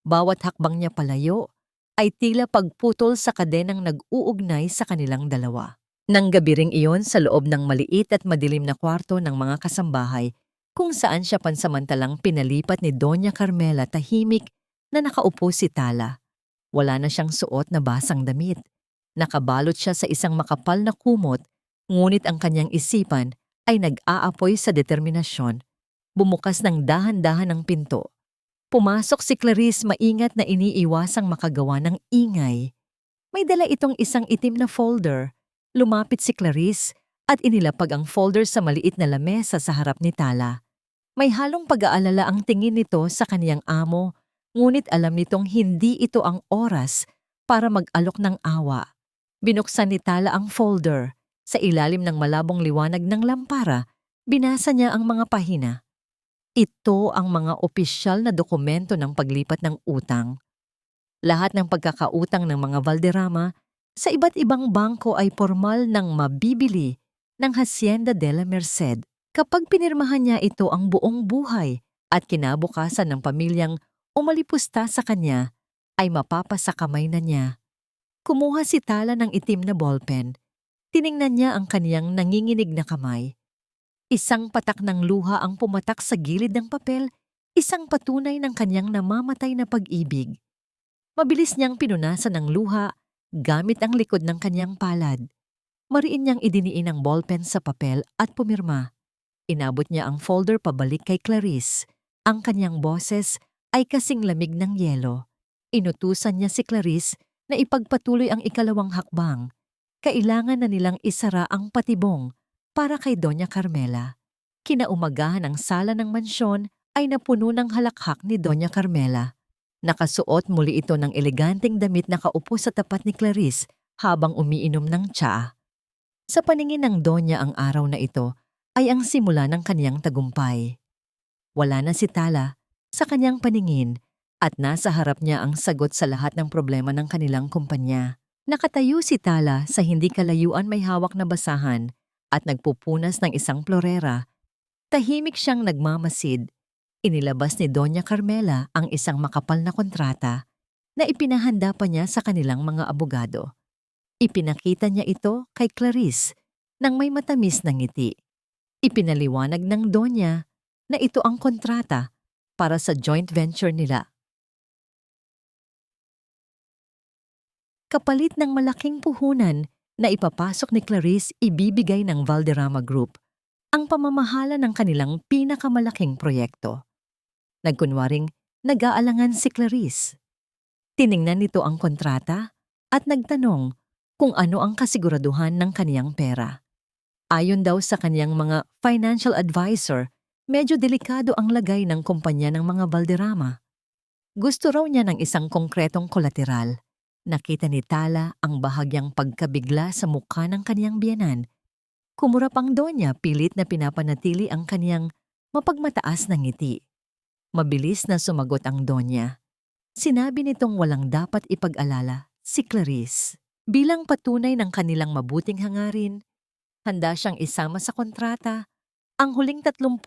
Speaker 1: Bawat hakbang niya palayo ay tila pagputol sa kadenang nag-uugnay sa kanilang dalawa. Nang gabi ring iyon sa loob ng maliit at madilim na kwarto ng mga kasambahay, kung saan siya pansamantalang pinalipat ni Doña Carmela tahimik na nakaupo si Tala. Wala na siyang suot na basang damit. Nakabalot siya sa isang makapal na kumot, ngunit ang kanyang isipan ay nag-aapoy sa determinasyon. Bumukas ng dahan-dahan ang pinto. Pumasok si Clarice maingat na iniiwasang makagawa ng ingay. May dala itong isang itim na folder. Lumapit si Clarice at inilapag ang folder sa maliit na lamesa sa harap ni Tala. May halong pag-aalala ang tingin nito sa kaniyang amo, ngunit alam nitong hindi ito ang oras para mag-alok ng awa. Binuksan ni Tala ang folder. Sa ilalim ng malabong liwanag ng lampara, binasa niya ang mga pahina. Ito ang mga opisyal na dokumento ng paglipat ng utang. Lahat ng pagkakautang ng mga Valderrama sa iba't ibang bangko ay formal ng mabibili ng Hacienda de la Merced. Kapag pinirmahan niya ito ang buong buhay at kinabukasan ng pamilyang umalipusta sa kanya, ay mapapasa kamay na niya. Kumuha si Tala ng itim na ballpen. Tiningnan niya ang kaniyang nanginginig na kamay. Isang patak ng luha ang pumatak sa gilid ng papel, isang patunay ng kaniyang namamatay na pag-ibig. Mabilis niyang pinunasan ang luha gamit ang likod ng kaniyang palad. Mariin niyang idiniin ang ballpen sa papel at pumirma. Inabot niya ang folder pabalik kay Clarice. Ang kaniyang boses ay kasing lamig ng yelo. Inutusan niya si Clarice na ipagpatuloy ang ikalawang hakbang. Kailangan na nilang isara ang patibong para kay Doña Carmela. Kinaumagahan ang sala ng mansyon ay napuno ng halakhak ni Doña Carmela. Nakasuot muli ito ng eleganteng damit na kaupo sa tapat ni Clarice habang umiinom ng tsaa. Sa paningin ng Donya ang araw na ito ay ang simula ng kaniyang tagumpay. Wala na si Tala sa kaniyang paningin at nasa harap niya ang sagot sa lahat ng problema ng kanilang kumpanya. Nakatayo si Tala sa hindi kalayuan may hawak na basahan at nagpupunas ng isang plorera. Tahimik siyang nagmamasid. Inilabas ni Doña Carmela ang isang makapal na kontrata na ipinahanda pa niya sa kanilang mga abogado. Ipinakita niya ito kay Clarice nang may matamis na ngiti. Ipinaliwanag ng Donya na ito ang kontrata para sa joint venture nila. Kapalit ng malaking puhunan na ipapasok ni Clarice, ibibigay ng Valderrama Group ang pamamahala ng kanilang pinakamalaking proyekto. Nagkunwaring nag-aalangan si Clarice. Tiningnan nito ang kontrata at nagtanong kung ano ang kasiguraduhan ng kaniyang pera. Ayon daw sa kaniyang mga financial advisor, medyo delikado ang lagay ng kumpanya ng mga Valderrama. Gusto raw niya ng isang konkretong kolateral. Nakita ni Tala ang bahagyang pagkabigla sa mukha ng kaniyang biyenan. Kumurap ang Donya, pilit na pinapanatili ang kaniyang mapagmataas na ngiti. Mabilis na sumagot ang Donya. Sinabi nitong walang dapat ipag-alala si Clarice. Bilang patunay ng kanilang mabuting hangarin, handa siyang isama sa kontrata ang huling 30%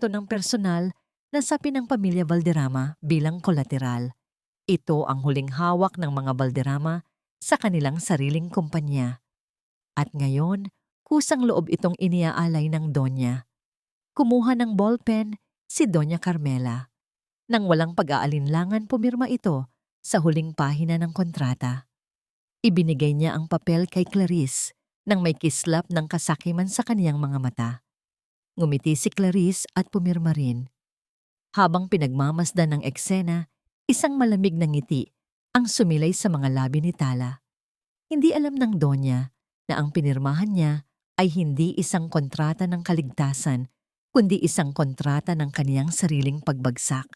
Speaker 1: ng personal na sapi ng pamilya Valderrama bilang kolateral. Ito ang huling hawak ng mga Valderrama sa kanilang sariling kumpanya. At ngayon, kusang loob itong iniaalay ng Donya. Kumuha ng ballpen si Doña Carmela. Nang walang pag-aalinlangan, pumirma ito sa huling pahina ng kontrata. Ibinigay niya ang papel kay Clarice nang may kislap ng kasakiman sa kaniyang mga mata. Ngumiti si Clarice at pumirma rin. Habang pinagmamasdan ng eksena, isang malamig na ngiti ang sumilay sa mga labi ni Tala. Hindi alam ng Donya na ang pinirmahan niya ay hindi isang kontrata ng kaligtasan, kundi isang kontrata ng kaniyang sariling pagbagsak.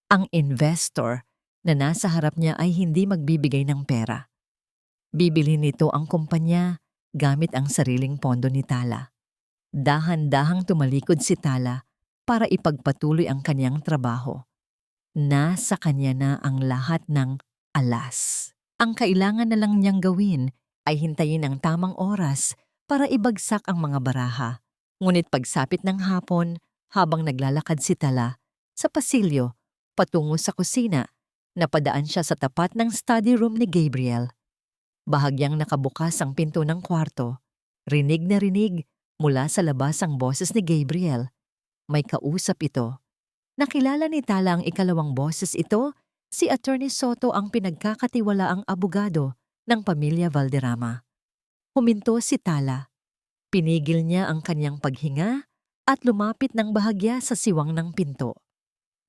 Speaker 1: Ang investor na nasa harap niya ay hindi magbibigay ng pera. Bibili nito ang kumpanya gamit ang sariling pondo ni Tala. Dahan-dahang tumalikod si Tala para ipagpatuloy ang kaniyang trabaho. Nasa kanya na ang lahat ng alas. Ang kailangan na lang niyang gawin ay hintayin ang tamang oras para ibagsak ang mga baraha. Ngunit pagsapit ng hapon, habang naglalakad si Tala sa pasilyo patungo sa kusina, napadaan siya sa tapat ng study room ni Gabriel. Bahagyang nakabukas ang pinto ng kwarto. Rinig na rinig mula sa labas ang boses ni Gabriel. may kausap ito. Nakilala ni Tala ang ikalawang boses ito, si Attorney Soto ang pinagkakatiwalaang abogado ng pamilya Valderrama. Huminto si Tala. Pinigil niya ang kanyang paghinga at lumapit ng bahagya sa siwang ng pinto.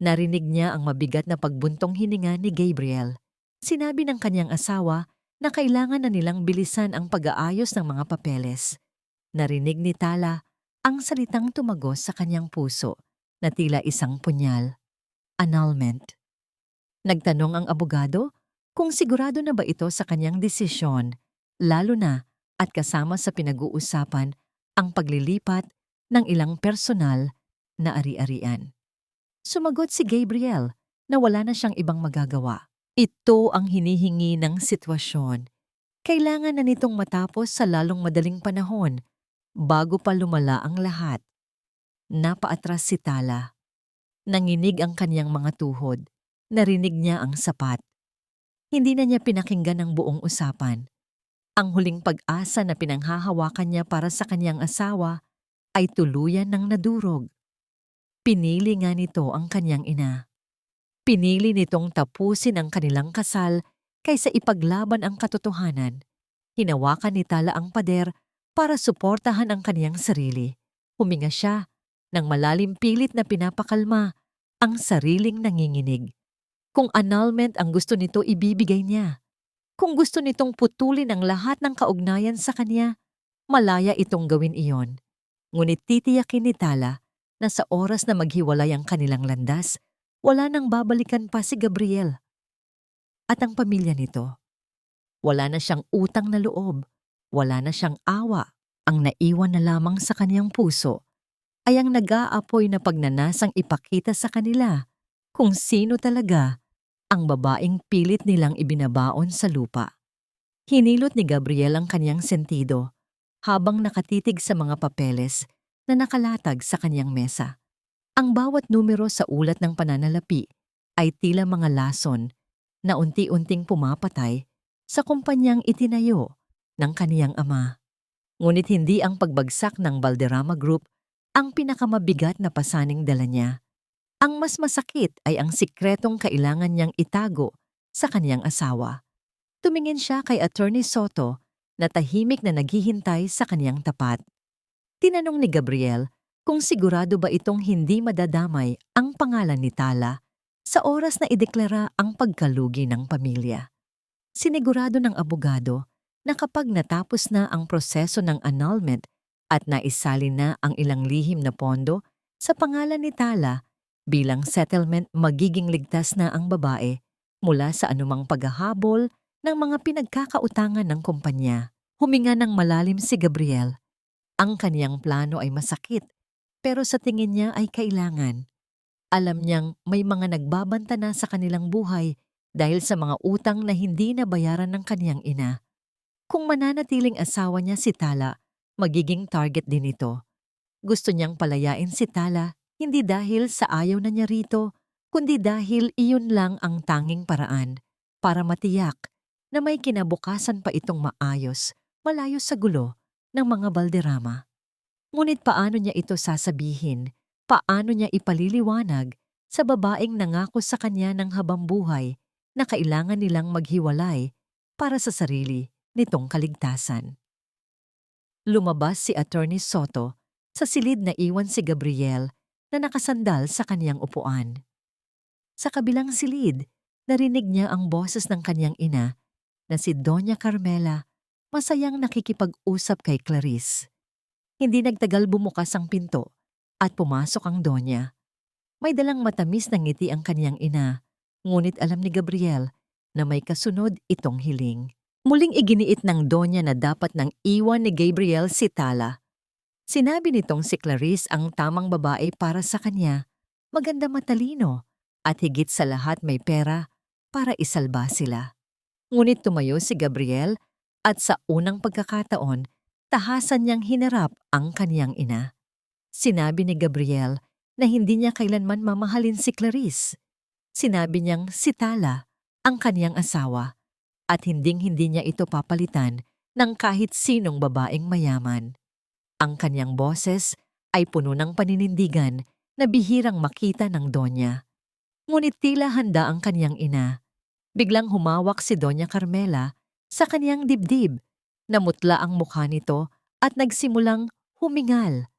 Speaker 1: Narinig niya ang mabigat na pagbuntong hininga ni Gabriel. Sinabi ng kanyang asawa na kailangan na nilang bilisan ang pag-aayos ng mga papeles. Narinig ni Tala ang salitang tumagos sa kanyang puso na tila isang punyal. Annulment. Nagtanong ang abogado kung sigurado na ba ito sa kanyang desisyon, lalo na at kasama sa pinag-uusapan ang paglilipat ng ilang personal na ari-arian. Sumagot si Gabriel na wala na siyang ibang magagawa. Ito ang hinihingi ng sitwasyon. Kailangan na nitong matapos sa lalong madaling panahon bago pa lumala ang lahat. Napaatras si Tala. Nanginig ang kanyang mga tuhod. Narinig niya ang sapat. Hindi na niya pinakinggan ang buong usapan. Ang huling pag-asa na pinanghahawakan niya para sa kanyang asawa ay tuluyan ng nadurog. Pinili nga nito ang kanyang ina. Pinili nitong tapusin ang kanilang kasal kaysa ipaglaban ang katotohanan. Hinawakan ni Tala ang pader para suportahan ang kaniyang sarili. Huminga siya ng malalim pilit na pinapakalma ang sariling nanginginig. Kung annulment ang gusto nito, ibibigay niya. Kung gusto nitong putulin ang lahat ng kaugnayan sa kanya, malaya itong gawin iyon. Ngunit titiyakin ni Tala na sa oras na maghiwalay ang kanilang landas, wala nang babalikan pa si Gabriel. At ang pamilya nito, wala na siyang utang na loob, wala na siyang awa. Ang naiwan na lamang sa kaniyang puso ay ang nag-aapoy na pagnanasang ipakita sa kanila kung sino talaga ang babaeng pilit nilang ibinabaon sa lupa. Hinilot ni Gabriel ang kaniyang sentido habang nakatitig sa mga papeles na nakalatag sa kanyang mesa. Ang bawat numero sa ulat ng pananalapi ay tila mga lason na unti-unting pumapatay sa kumpanyang itinayo ng kaniyang ama. Ngunit hindi ang pagbagsak ng Valderrama Group ang pinakamabigat na pasaning dala niya. Ang mas masakit ay ang sikretong kailangan niyang itago sa kaniyang asawa. Tumingin siya kay Attorney Soto na tahimik na naghihintay sa kaniyang tapat. Tinanong ni Gabriel kung sigurado ba itong hindi madadamay ang pangalan ni Tala sa oras na ideklara ang pagkalugi ng pamilya. Sinigurado ng abogado na kapag natapos na ang proseso ng annulment at naisalin na ang ilang lihim na pondo sa pangalan ni Tala bilang settlement, magiging ligtas na ang babae mula sa anumang paghahabol ng mga pinagkakautangan ng kumpanya. Huminga ng malalim si Gabriel. Ang kaniyang plano ay masakit, pero sa tingin niya ay kailangan. Alam niyang may mga nagbabanta na sa kanilang buhay dahil sa mga utang na hindi nabayaran ng kaniyang ina. Kung mananatiling asawa niya si Tala, magiging target din ito. Gusto niyang palayain si Tala, hindi dahil sa ayaw na niya rito, kundi dahil iyon lang ang tanging paraan para matiyak na may kinabukasan pa itong maayos, malayo sa gulo ng mga Valderrama. Ngunit paano niya ito sasabihin? Paano niya ipaliliwanag sa babaeng nangako sa kanya ng habang buhay na kailangan nilang maghiwalay para sa sarili nitong kaligtasan? Lumabas si Attorney Soto sa silid na iwan si Gabriel na nakasandal sa kaniyang upuan. Sa kabilang silid, narinig niya ang boses ng kaniyang ina na si Doña Carmela, masayang nakikipag-usap kay Clarice. Hindi nagtagal bumukas ang pinto at pumasok ang Doña. May dalang matamis na ngiti ang kaniyang ina, ngunit alam ni Gabriel na may kasunod itong hiling. Muling iginiit ng Doña na dapat nang iwan ni Gabriel si Tala. Sinabi nitong si Clarice ang tamang babae para sa kanya, maganda, matalino, at higit sa lahat may pera para isalba sila. Ngunit tumayo si Gabriel at sa unang pagkakataon, tahasan niyang hinarap ang kaniyang ina. Sinabi ni Gabriel na hindi niya kailanman mamahalin si Clarice. Sinabi niyang si Tala ang kaniyang asawa at hinding-hindi niya ito papalitan ng kahit sinong babaeng mayaman. Ang kaniyang boses ay puno ng paninindigan na bihirang makita ng Donya. Ngunit tila handa ang kaniyang ina. Biglang humawak si Doña Carmela sa kaniyang dibdib. Namutla ang mukha nito at nagsimulang humingal.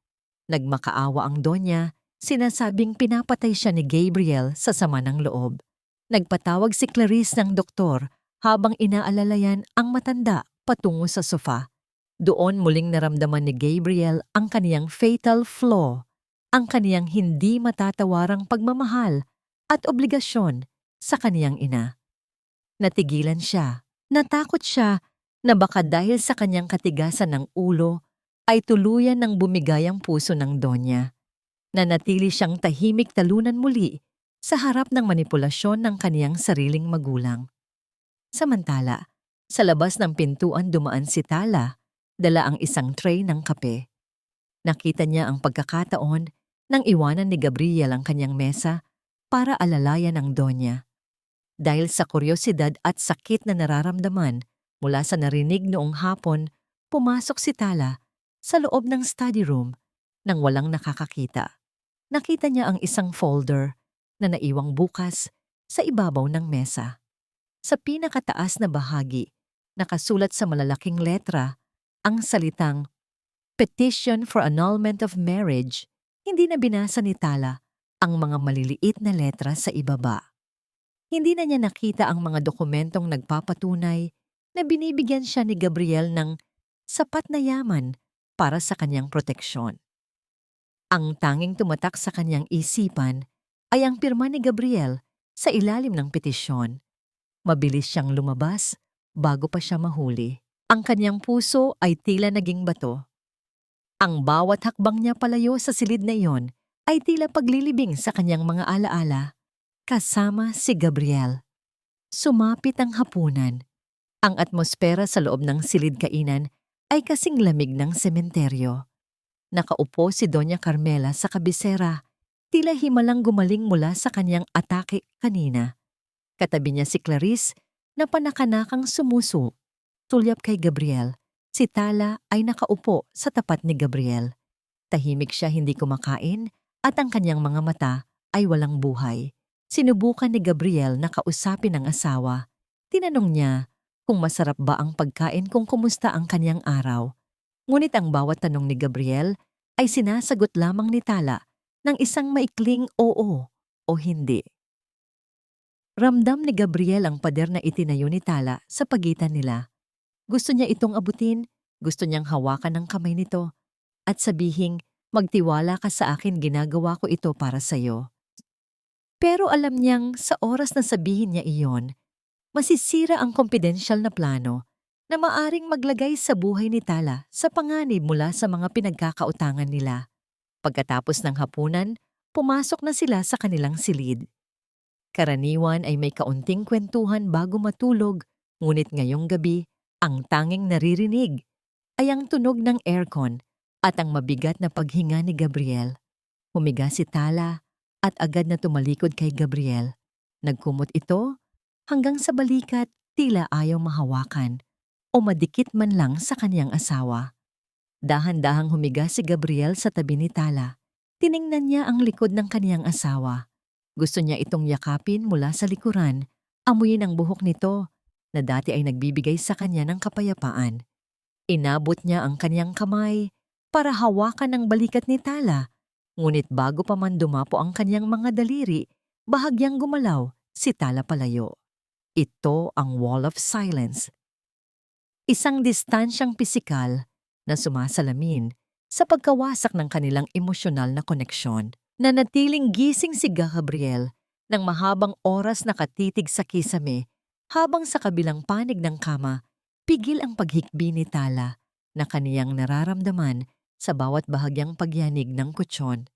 Speaker 1: Nagmakaawa ang Donya, sinasabing pinapatay siya ni Gabriel sa sama ng loob. Nagpatawag si Clarice ng doktor habang inaalalayan ang matanda patungo sa sofa. Doon muling naramdaman ni Gabriel ang kaniyang fatal flaw, ang kaniyang hindi matatawarang pagmamahal at obligasyon sa kaniyang ina. Natigilan siya, natakot siya na baka dahil sa kanyang katigasan ng ulo ay tuluyan ng bumigay ang puso ng Donya. Nanatili siyang tahimik talunan muli sa harap ng manipulasyon ng kaniyang sariling magulang. Samantala, sa labas ng pintuan dumaan si Tala, dala ang isang tray ng kape. Nakita niya ang pagkakataon nang iwanan ni Gabriel ang kanyang mesa para alalayan ang Donya. Dahil sa kuryosidad at sakit na nararamdaman mula sa narinig noong hapon, pumasok si Tala sa loob ng study room nang walang nakakakita. Nakita niya ang isang folder na naiwang bukas sa ibabaw ng mesa. Sa pinakataas na bahagi, nakasulat sa malalaking letra ang salitang Petition for Annulment of Marriage. Hindi na binasa ni Tala ang mga maliliit na letra sa ibaba. Hindi na niya nakita ang mga dokumentong nagpapatunay na binibigyan siya ni Gabriel ng sapat na yaman para sa kanyang proteksyon. Ang tanging tumatak sa kanyang isipan ay ang pirma ni Gabriel sa ilalim ng petisyon. Mabilis siyang lumabas bago pa siya mahuli. Ang kanyang puso ay tila naging bato. Ang bawat hakbang niya palayo sa silid na iyon ay tila paglilibing sa kanyang mga alaala. Kasama si Gabriel. Sumapit ang hapunan. Ang atmosfera sa loob ng silid kainan ay kasing lamig ng sementeryo. Nakaupo si Doña Carmela sa kabisera, tila himalang gumaling mula sa kanyang atake kanina. Katabi niya si Clarice na panakanakang sumuso. Tulyap kay Gabriel, si Tala ay nakaupo sa tapat ni Gabriel. Tahimik siya, hindi kumakain at ang kanyang mga mata ay walang buhay. Sinubukan ni Gabriel na kausapin ang asawa. Tinanong niya kung masarap ba ang pagkain, kung kumusta ang kanyang araw. Ngunit ang bawat tanong ni Gabriel ay sinasagot lamang ni Tala ng isang maikling oo o hindi. Ramdam ni Gabriel ang pader na itinayo ni Tala sa pagitan nila. Gusto niya itong abutin, gusto niyang hawakan ang kamay nito at sabihing, magtiwala ka sa akin, ginagawa ko ito para sa'yo. Pero alam niyang sa oras na sabihin niya iyon, masisira ang confidential na plano na maaring maglagay sa buhay ni Tala sa panganib mula sa mga pinagkakautangan nila. Pagkatapos ng hapunan, pumasok na sila sa kanilang silid. Karaniwan ay may kaunting kwentuhan bago matulog, ngunit ngayong gabi, ang tanging naririnig ay ang tunog ng aircon at ang mabigat na paghinga ni Gabriel. Humiga si Tala at agad na tumalikod kay Gabriel. Nagkumot ito hanggang sa balikat, tila ayaw mahawakan o madikit man lang sa kanyang asawa. Dahan-dahang humiga si Gabriel sa tabi ni Tala. Tiningnan niya ang likod ng kaniyang asawa. Gusto niya itong yakapin mula sa likuran, amuyin ang buhok nito na dati ay nagbibigay sa kanya ng kapayapaan. Inabot niya ang kaniyang kamay para hawakan ang balikat ni Tala. Ngunit bago pa man dumapo ang kanyang mga daliri, bahagyang gumalaw si Tala palayo. Ito ang wall of silence. Isang distansyang pisikal na sumasalamin sa pagkawasak ng kanilang emosyonal na koneksyon. Nanatiling gising si Gabriel ng mahabang oras nakatitig sa kisame habang sa kabilang panig ng kama, pigil ang paghikbi ni Tala na kaniyang nararamdaman sa bawat bahagyang pagyanig ng kutsyon.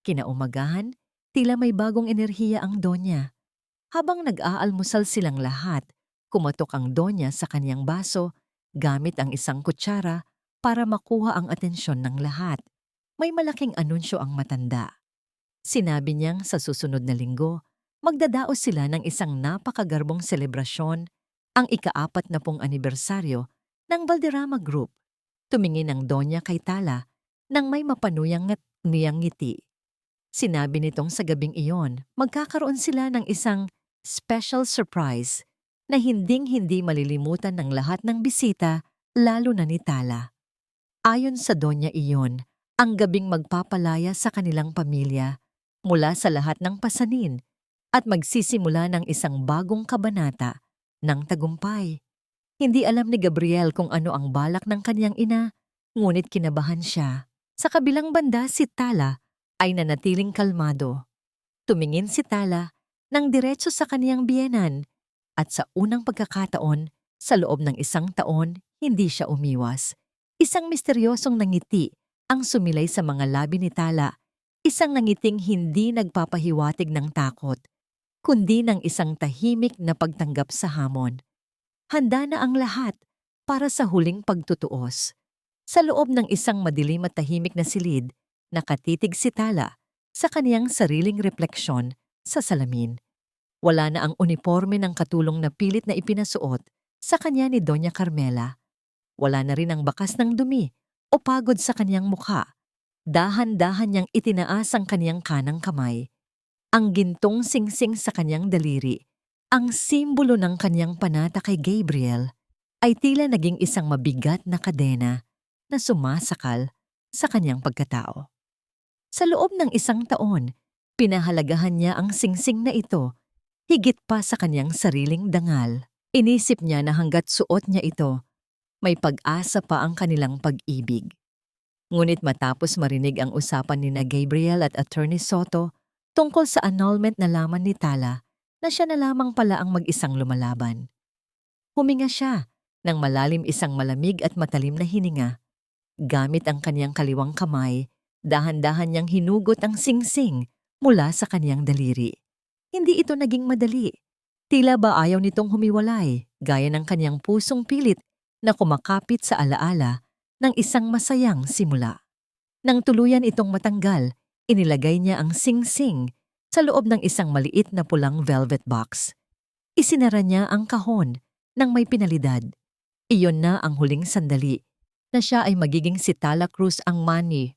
Speaker 1: Kinaumagahan, tila may bagong enerhiya ang Donya. Habang nag-aalmusal silang lahat, kumatok ang Donya sa kaniyang baso gamit ang isang kutsara para makuha ang atensyon ng lahat. May malaking anunsyo ang matanda. Sinabi niyang sa susunod na linggo, magdadaos sila ng isang napakagarbong selebrasyon, ang ika-40 anibersaryo ng Valderrama Group. Tumingin ang Donya kay Tala nang may mapanuyang ngiti. Sinabi nitong sa gabing iyon, magkakaroon sila ng isang special surprise na hinding-hindi malilimutan ng lahat ng bisita, lalo na ni Tala. Ayon sa Donya iyon, ang gabing magpapalaya sa kanilang pamilya mula sa lahat ng pasanin at magsisimula ng isang bagong kabanata ng tagumpay. Hindi alam ni Gabriel kung ano ang balak ng kanyang ina, ngunit kinabahan siya. Sa kabilang banda, si Tala ay nanatiling kalmado. Tumingin si Tala ng diretso sa kaniyang biyenan at sa unang pagkakataon, sa loob ng 1 taon, hindi siya umiwas. Isang misteryosong nangiti ang sumilay sa mga labi ni Tala, isang nangiting hindi nagpapahiwatig ng takot, kundi ng isang tahimik na pagtanggap sa hamon. Handa na ang lahat para sa huling pagtutuos. Sa loob ng isang madilim at tahimik na silid, nakatitig si Tala sa kaniyang sariling refleksyon sa salamin. Wala na ang uniforme ng katulong na pilit na ipinasuot sa kanya ni Doña Carmela. Wala na rin ang bakas ng dumi o pagod sa kaniyang mukha. Dahan-dahan niyang itinaas ang kaniyang kanang kamay. Ang gintong singsing sa kaniyang daliri, ang simbolo ng kaniyang panata kay Gabriel, ay tila naging isang mabigat na kadena na sumasakal sa kaniyang pagkatao. Sa loob ng 1 taon, pinahalagahan niya ang singsing na ito, higit pa sa kaniyang sariling dangal. Inisip niya na hanggat suot niya ito, may pag-asa pa ang kanilang pag-ibig. Ngunit matapos marinig ang usapan ni na Gabriel at Attorney Soto tungkol sa annulment na laman ni Tala, na siya na lamang pala ang mag-isang lumalaban. Huminga siya ng malalim, isang malamig at matalim na hininga. Gamit ang kaniyang kaliwang kamay, dahan-dahan niyang hinugot ang singsing mula sa kaniyang daliri. Hindi ito naging madali. Tila ba ayaw nitong humiwalay, gaya ng kaniyang pusong pilit na kumakapit sa alaala ng isang masayang simula. Nang tuluyan itong matanggal, inilagay niya ang singsing sa loob ng isang maliit na pulang velvet box. Isinara niya ang kahon ng may pinalidad. Iyon na ang huling sandali na siya ay magiging si Tala Cruz ang Manny,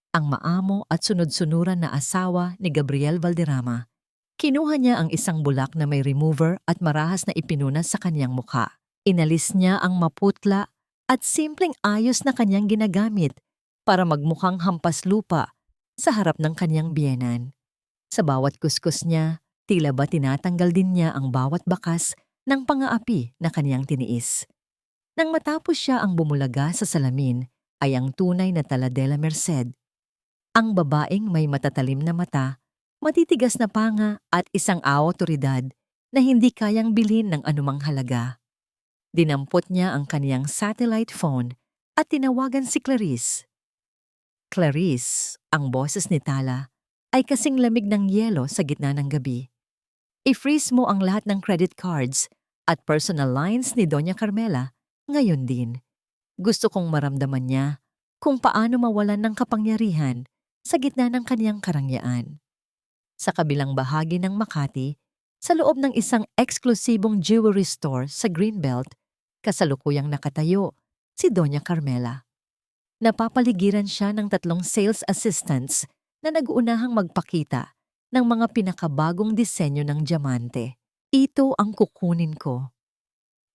Speaker 1: ang maamo at sunod-sunuran na asawa ni Gabriel Valderrama. Kinuha niya ang isang bulak na may remover at marahas na ipinunas sa kaniyang mukha. Inalis niya ang maputla at simpleng ayos na kaniyang ginagamit para magmukhang hampas lupa sa harap ng kaniyang biyenan. Sa bawat kuskus niya, tila ba tinatanggal din niya ang bawat bakas ng pangaapi na kaniyang tiniis. Nang matapos siya ang bumulaga sa salamin, ay ang tunay na Tala de la Merced. Ang babaeng may matatalim na mata, matitigas na panga at isang awtoridad na hindi kayang bilhin ng anumang halaga. Dinampot niya ang kaniyang satellite phone at tinawagan si Clarice. Clarice, ang boses ni Tala, ay kasing lamig ng yelo sa gitna ng gabi. I-freeze mo ang lahat ng credit cards at personal lines ni Doña Carmela ngayon din. Gusto kong maramdaman niya kung paano mawalan ng kapangyarihan sa gitna ng kaniyang karangyaan. Sa kabilang bahagi ng Makati, sa loob ng isang eksklusibong jewelry store sa Greenbelt, kasalukuyang nakatayo si Doña Carmela. Napapaligiran siya ng 3 sales assistants na nag-uunahang magpakita ng mga pinakabagong disenyo ng diamante. Ito ang kukunin ko.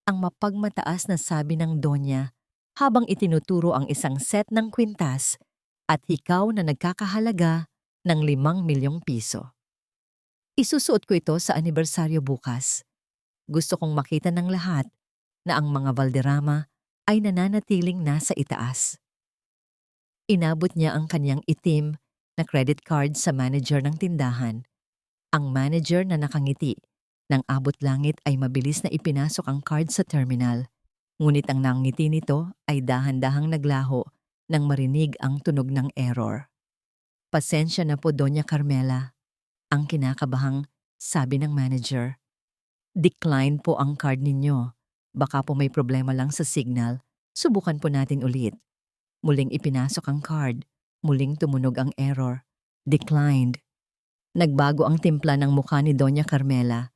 Speaker 1: Ang mapagmataas na sabi ng Donya habang itinuturo ang isang set ng kwintas at hikaw na nagkakahalaga ng 5 milyong piso. Isusuot ko ito sa anibersaryo bukas. Gusto kong makita ng lahat na ang mga Valderrama ay nananatiling nasa itaas. Inabot niya ang kanyang itim na credit card sa manager ng tindahan. Ang manager na nakangiti nang abot langit ay mabilis na ipinasok ang card sa terminal. Ngunit ang nangiti nito ay dahan-dahang naglaho nang marinig ang tunog ng error. Pasensya na po, Doña Carmela. Ang kinakabahang sabi ng manager. Decline po ang card ninyo. Baka po may problema lang sa signal. Subukan po natin ulit. Muling ipinasok ang card. Muling tumunog ang error. Declined. Nagbago ang timpla ng mukha ni Doña Carmela.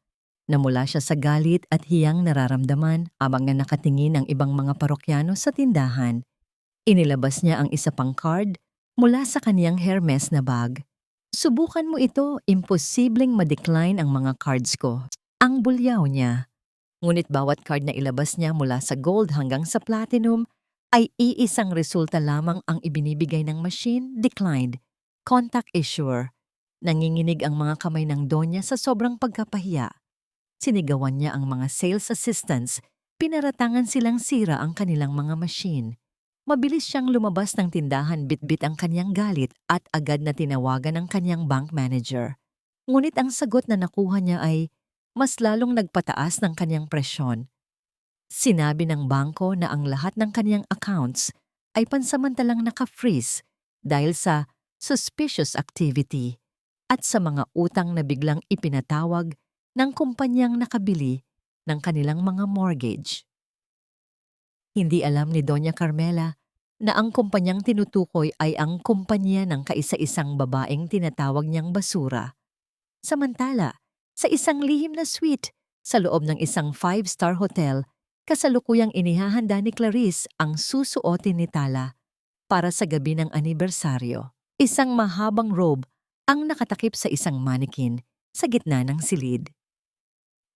Speaker 1: Namula siya sa galit at hiyang nararamdaman habang na nakatingin ang ibang mga parokyano sa tindahan. Inilabas niya ang isa pang card mula sa kaniyang Hermes na bag. Subukan mo ito, imposibleng ma-decline ang mga cards ko. Ang bulyaw niya. Ngunit bawat card na ilabas niya mula sa gold hanggang sa platinum ay iisang resulta lamang ang ibinibigay ng machine, declined. Contact issuer. Nanginginig ang mga kamay ng Donya sa sobrang pagkapahiya. Sinigawan niya ang mga sales assistants, pinaratangan silang sira ang kanilang mga machine. Mabilis siyang lumabas ng tindahan, bitbit ang kanyang galit at agad na tinawagan ang kanyang bank manager. Ngunit ang sagot na nakuha niya ay mas lalong nagpataas ng kanyang presyon. Sinabi ng bangko na ang lahat ng kanyang accounts ay pansamantalang naka-freeze dahil sa suspicious activity at sa mga utang na biglang ipinatawag ng kumpanyang nakabili ng kanilang mga mortgage. Hindi alam ni Doña Carmela na ang kumpanyang tinutukoy ay ang kumpanya ng kaisa-isang babaeng tinatawag niyang basura. Samantala, sa isang lihim na suite sa loob ng isang 5-star hotel, kasalukuyang inihahanda ni Clarice ang susuotin ni Tala para sa gabi ng anibersaryo. Isang mahabang robe ang nakatakip sa isang mannequin sa gitna ng silid.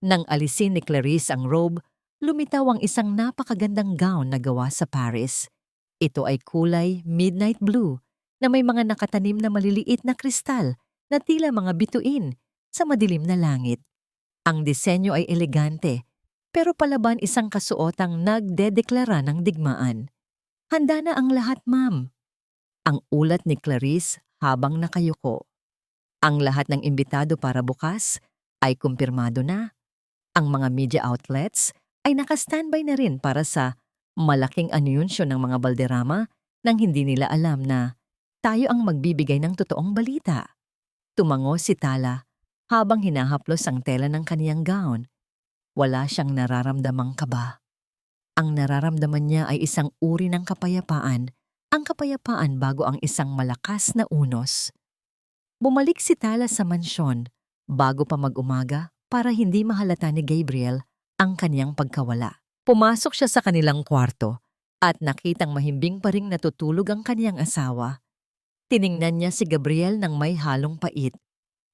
Speaker 1: Nang alisin ni Clarice ang robe, lumitaw ang isang napakagandang gown na gawa sa Paris. Ito ay kulay midnight blue na may mga nakatanim na maliliit na kristal na tila mga bituin sa madilim na langit. Ang disenyo ay elegante, pero palaban isang kasuotang nagdedeklara ng digmaan. Handa na ang lahat, ma'am. Ang ulat ni Clarice habang nakayuko. Ang lahat ng imbitado para bukas ay kumpirmado na. Ang mga media outlets ay naka-standby na rin para sa malaking anunsyo ng mga balderrama nang hindi nila alam na tayo ang magbibigay ng totoong balita. Tumango si Tala habang hinahaplos ang tela ng kaniyang gown. Wala siyang nararamdamang kaba. Ang nararamdaman niya ay isang uri ng kapayapaan, ang kapayapaan bago ang isang malakas na unos. Bumalik si Tala sa mansyon bago pa mag-umaga para hindi mahalata ni Gabriel ang kaniyang pagkawala. Pumasok siya sa kanilang kwarto at nakitang mahimbing pa ring natutulog ang kaniyang asawa. Tiningnan niya si Gabriel ng may halong pait.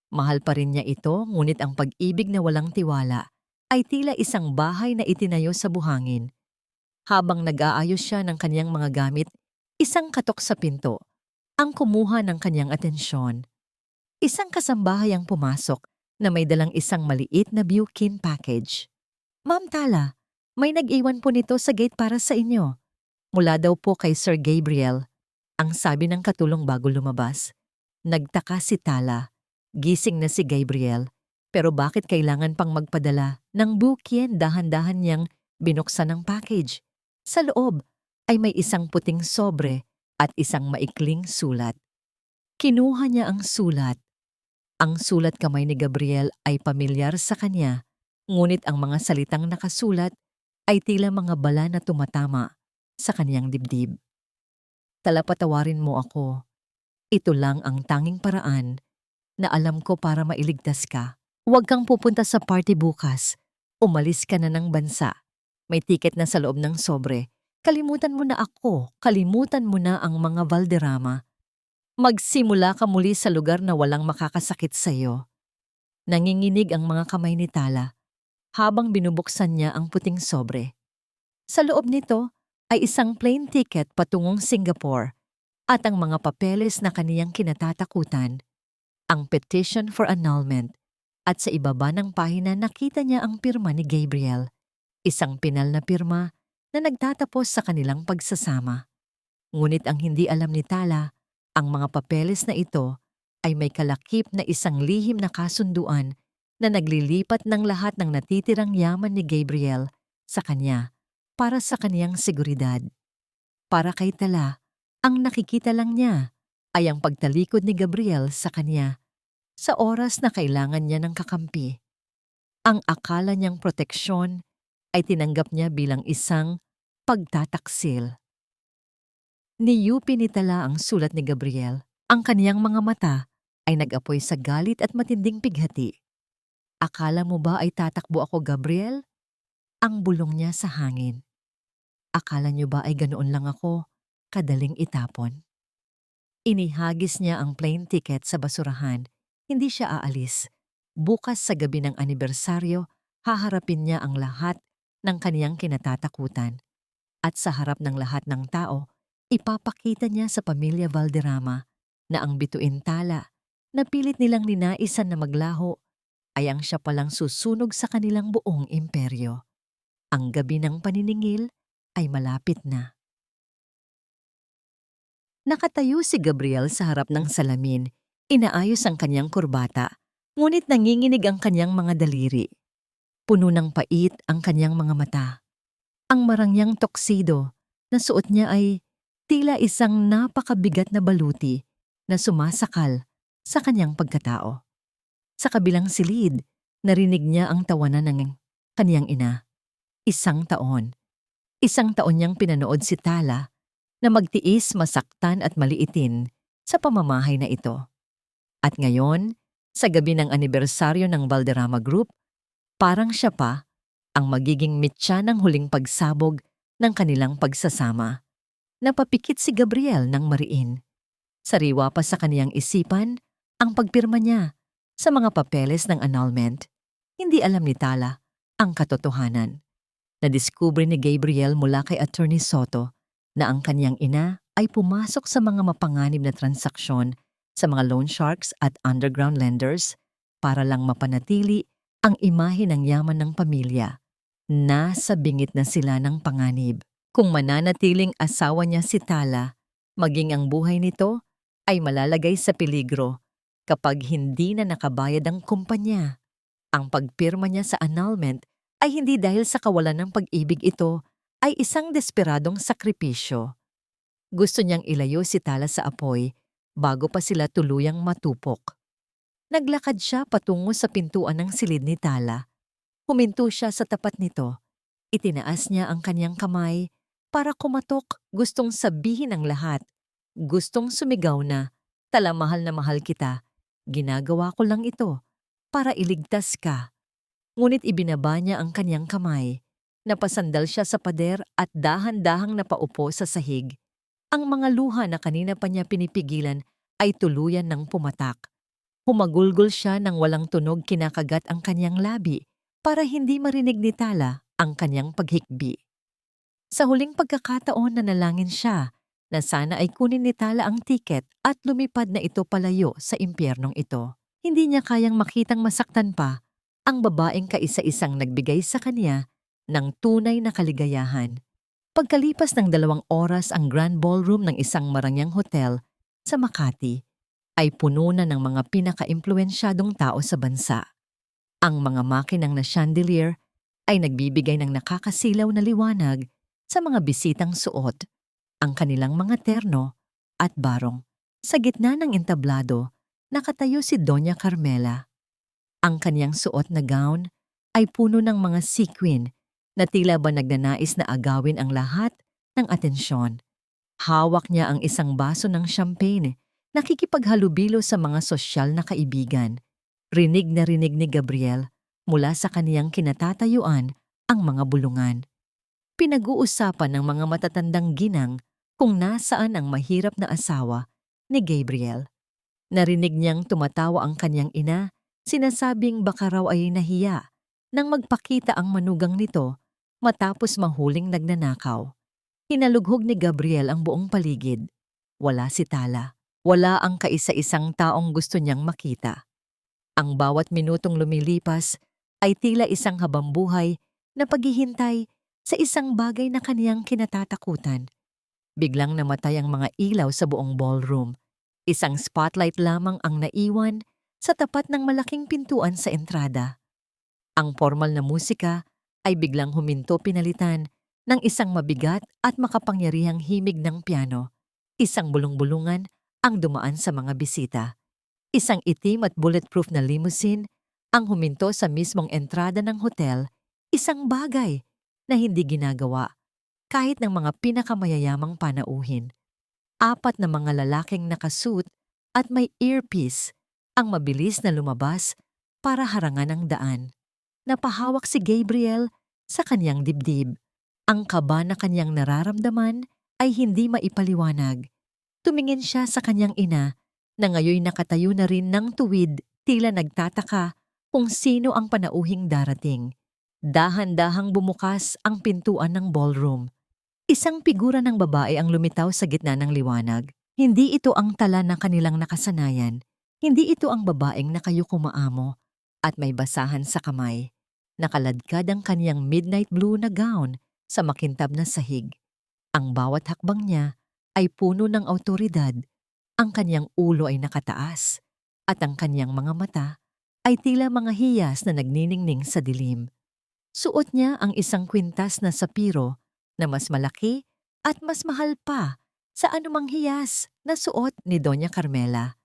Speaker 1: Mahal pa rin niya ito, ngunit ang pag-ibig na walang tiwala ay tila isang bahay na itinayo sa buhangin. Habang nag-aayos siya ng kaniyang mga gamit, isang katok sa pinto ang kumuha ng kaniyang atensyon. Isang kasambahay ang pumasok na may dalang isang maliit na Bukin package. Ma'am Tala, may nag-iwan po nito sa gate para sa inyo. Mula daw po kay Sir Gabriel, ang sabi ng katulong bago lumabas. Nagtaka si Tala. Gising na si Gabriel, pero bakit kailangan pang magpadala ng Bukin? Dahan-dahan niyang binuksan ang package. Sa loob ay may isang puting sobre at isang maikling sulat. Kinuha niya ang sulat. Ang sulat kamay ni Gabriel ay pamilyar sa kanya, ngunit ang mga salitang nakasulat ay tila mga bala na tumatama sa kaniyang dibdib. Talapatawarin mo ako. Ito lang ang tanging paraan na alam ko para mailigtas ka. Huwag kang pupunta sa party bukas. Umalis ka na ng bansa. May tiket na sa loob ng sobre. Kalimutan mo na ako. Kalimutan mo na ang mga Valderrama. Magsimula ka muli sa lugar na walang makakasakit sa iyo. Nanginginig ang mga kamay ni Tala habang binubuksan niya ang puting sobre. Sa loob nito ay isang plane ticket patungong Singapore at ang mga papeles na kaniyang kinatatakutan, ang petition for annulment, at sa ibaba ng pahina nakita niya ang pirma ni Gabriel, isang pinal na pirma na nagtatapos sa kanilang pagsasama. Ngunit ang hindi alam ni Tala, ang mga papeles na ito ay may kalakip na isang lihim na kasunduan na naglilipat ng lahat ng natitirang yaman ni Gabriel sa kanya para sa kaniyang seguridad. Para kay Tala, ang nakikita lang niya ay ang pagtalikod ni Gabriel sa kanya sa oras na kailangan niya ng kakampi. Ang akala niyang proteksyon ay tinanggap niya bilang isang pagtataksil. Niyupi ni Tala ang sulat ni Gabriel. Ang kaniyang mga mata ay nag-apoy sa galit at matinding pighati. Akala mo ba ay tatakbo ako, Gabriel? Ang bulong niya sa hangin. Akala niyo ba ay ganoon lang ako, kadaling itapon? Inihagis niya ang plane ticket sa basurahan. Hindi siya aalis. Bukas sa gabi ng anibersaryo, haharapin niya ang lahat ng kaniyang kinatatakutan. At sa harap ng lahat ng tao, ipapakita niya sa pamilya Valderrama na ang bituin tala na pilit nilang ninaisan na maglaho ay ang siya palang susunog sa kanilang buong imperyo. Ang gabi ng paniningil ay malapit na. Nakatayo si Gabriel sa harap ng salamin. Inaayos ang kanyang kurbata, ngunit nanginginig ang kanyang mga daliri. Puno ng pait ang kanyang mga mata. Ang marangyang toksido na suot niya ay tila isang napakabigat na baluti na sumasakal sa kanyang pagkatao. Sa kabilang silid, narinig niya ang tawanan ng kaniyang ina. 1 taon. 1 taon niyang pinanood si Tala na magtiis, masaktan at maliitin sa pamamahay na ito. At ngayon, sa gabi ng anibersaryo ng Valderrama Group, parang siya pa ang magiging mitya ng huling pagsabog ng kanilang pagsasama. Napapikit si Gabriel ng mariin. Sariwa pa sa kaniyang isipan ang pagpirma niya sa mga papeles ng annulment. Hindi alam ni Tala ang katotohanan. Nadiskubre ni Gabriel mula kay Attorney Soto na ang kanyang ina ay pumasok sa mga mapanganib na transaksyon sa mga loan sharks at underground lenders para lang mapanatili ang imahe ng yaman ng pamilya. Nasa bingit na sila ng panganib. Kung mananatiling asawa niya si Tala, maging ang buhay nito ay malalagay sa peligro kapag hindi na nakabayad ang kumpanya. Ang pagpirma niya sa annulment ay hindi dahil sa kawalan ng pag-ibig, ito ay isang desperadong sakripisyo. Gusto niyang ilayo si Tala sa apoy bago pa sila tuluyang matupok. Naglakad siya patungo sa pintuan ng silid ni Tala. Huminto siya sa tapat nito. Itinaas niya ang kanyang kamay para kumatok, gustong sabihin ang lahat. Gustong sumigaw na, "Tala, mahal na mahal kita. Ginagawa ko lang ito para iligtas ka." Ngunit ibinaba niya ang kanyang kamay. Napasandal siya sa pader at dahan-dahang napaupo sa sahig. Ang mga luha na kanina pa niya pinipigilan ay tuluyan ng pumatak. Humagulgol siya ng walang tunog, kinakagat ang kanyang labi para hindi marinig ni Tala ang kanyang paghikbi. Sa huling pagkakataon, nanalangin siya na sana ay kunin ni Tala ang tiket at lumipad na ito palayo sa impyernong ito. Hindi niya kayang makitang masaktan pa ang babaeng kaisa-isang nagbigay sa kanya ng tunay na kaligayahan. Pagkalipas ng 2 oras, ang grand ballroom ng isang marangyang hotel sa Makati ay puno na ng mga pinaka-impluensyadong tao sa bansa. Ang mga makinang na chandelier ay nagbibigay ng nakakasilaw na liwanag sa mga bisitang suot ang kanilang mga terno at barong. Sa gitna ng entablado, nakatayo si Doña Carmela. Ang kanyang suot na gown ay puno ng mga sequin na tila ba nagnanais na agawin ang lahat ng atensyon. Hawak niya ang isang baso ng champagne, nakikipaghalubilo sa mga sosyal na kaibigan. Rinig na rinig ni Gabriel mula sa kaniyang kinatatayuan ang mga bulungan. Pinag-uusapan ng mga matatandang ginang kung nasaan ang mahirap na asawa ni Gabriel. Narinig niyang tumatawa ang kanyang ina, sinasabing baka raw ay nahiya nang magpakita ang manugang nito matapos mahuling nagnanakaw. Hinalughog ni Gabriel ang buong paligid. Wala si Tala. Wala ang kaisa-isang taong gusto niyang makita. Ang bawat minutong lumilipas ay tila isang habambuhay na paghihintay sa isang bagay na kaniyang kinatatakutan. Biglang namatay ang mga ilaw sa buong ballroom. Isang spotlight lamang ang naiwan sa tapat ng malaking pintuan sa entrada. Ang formal na musika ay biglang huminto, pinalitan ng isang mabigat at makapangyarihang himig ng piano. Isang bulong-bulungan ang dumaan sa mga bisita. Isang itim at bulletproof na limousine ang huminto sa mismong entrada ng hotel, isang bagay na hindi ginagawa kahit ng mga pinakamayayamang panauhin. 4 na mga lalaking nakasuit at may earpiece ang mabilis na lumabas para harangan ang daan. Napahawak si Gabriel sa kanyang dibdib. Ang kaba na kanyang nararamdaman ay hindi maipaliwanag. Tumingin siya sa kanyang ina na ngayoy nakatayo na rin ng tuwid, tila nagtataka kung sino ang panauhing darating. Dahan-dahang bumukas ang pintuan ng ballroom. Isang figura ng babae ang lumitaw sa gitna ng liwanag. Hindi ito ang tala na kanilang nakasanayan. Hindi ito ang babaeng nakayuko maamo at may basahan sa kamay. Nakaladkad ang kaniyang midnight blue na gown sa makintab na sahig. Ang bawat hakbang niya ay puno ng awtoridad. Ang kaniyang ulo ay nakataas at ang kaniyang mga mata ay tila mga hiyas na nagniningning sa dilim. Suot niya ang isang kwintas na sapiro na mas malaki at mas mahal pa sa anumang hiyas na suot ni Doña Carmela.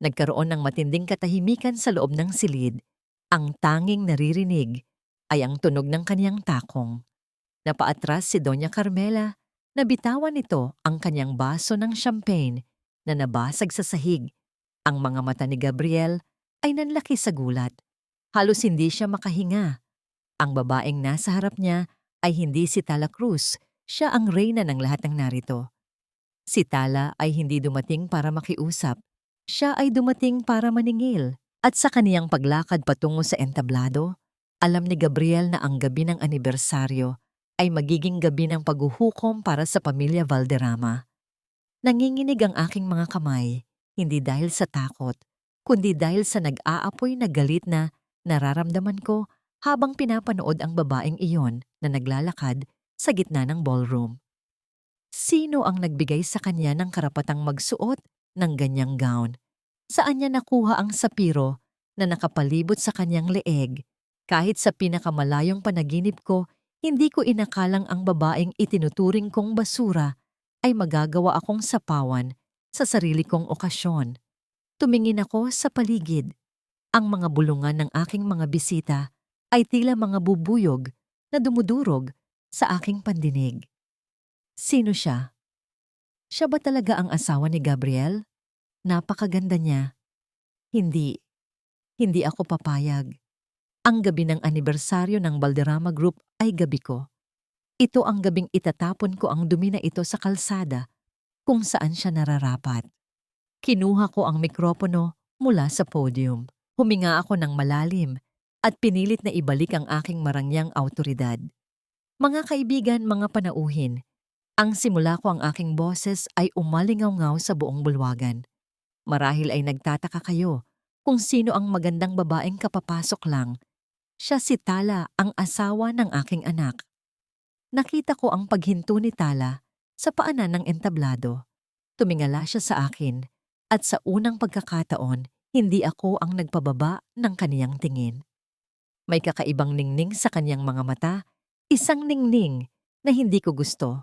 Speaker 1: Nagkaroon ng matinding katahimikan sa loob ng silid. Ang tanging naririnig ay ang tunog ng kaniyang takong. Napaatras si Doña Carmela. Nabitawan nito ang kanyang baso ng champagne na nabasag sa sahig. Ang mga mata ni Gabriel ay nanlaki sa gulat. Halos hindi siya makahinga. Ang babaeng nasa harap niya ay hindi si Tala Cruz, siya ang reyna ng lahat ng narito. Si Tala ay hindi dumating para makiusap, siya ay dumating para maningil. At sa kaniyang paglakad patungo sa entablado, alam ni Gabriel na ang gabi ng anibersaryo ay magiging gabi ng paghuhukom para sa pamilya Valderrama. Nanginginig ang aking mga kamay, hindi dahil sa takot, kundi dahil sa nag-aapoy na galit na nararamdaman ko habang pinapanood ang babaeng iyon na naglalakad sa gitna ng ballroom. Sino ang nagbigay sa kanya ng karapatang magsuot ng ganyang gown? Saan niya nakuha ang sapiro na nakapalibot sa kanyang leeg? Kahit sa pinakamalayong panaginip ko, hindi ko inakalang ang babaeng itinuturing kong basura ay magagawa akong sapawan sa sarili kong okasyon. Tumingin ako sa paligid. Ang mga bulungan ng aking mga bisita ay tila mga bubuyog na dumudurog sa aking pandinig. Sino siya? Siya ba talaga ang asawa ni Gabriel? Napakaganda niya. Hindi ako papayag. Ang gabi ng anibersaryo ng Valderrama Group ay gabi ko. Ito ang gabing itatapon ko ang dumi na ito sa kalsada kung saan siya nararapat. Kinuha ko ang mikropono mula sa podium. Huminga ako ng malalim at pinilit na ibalik ang aking marangyang awtoridad. Mga kaibigan, mga panauhin, ang simula ko ang aking boses ay umalingaw-ngaw sa buong bulwagan. Marahil ay nagtataka kayo kung sino ang magandang babaeng kapapasok lang. Siya si Tala, ang asawa ng aking anak. Nakita ko ang paghinto ni Tala sa paanan ng entablado. Tumingala siya sa akin at sa unang pagkakataon, hindi ako ang nagpababa ng kaniyang tingin. May kakaibang ningning sa kaniyang mga mata, isang ningning na hindi ko gusto.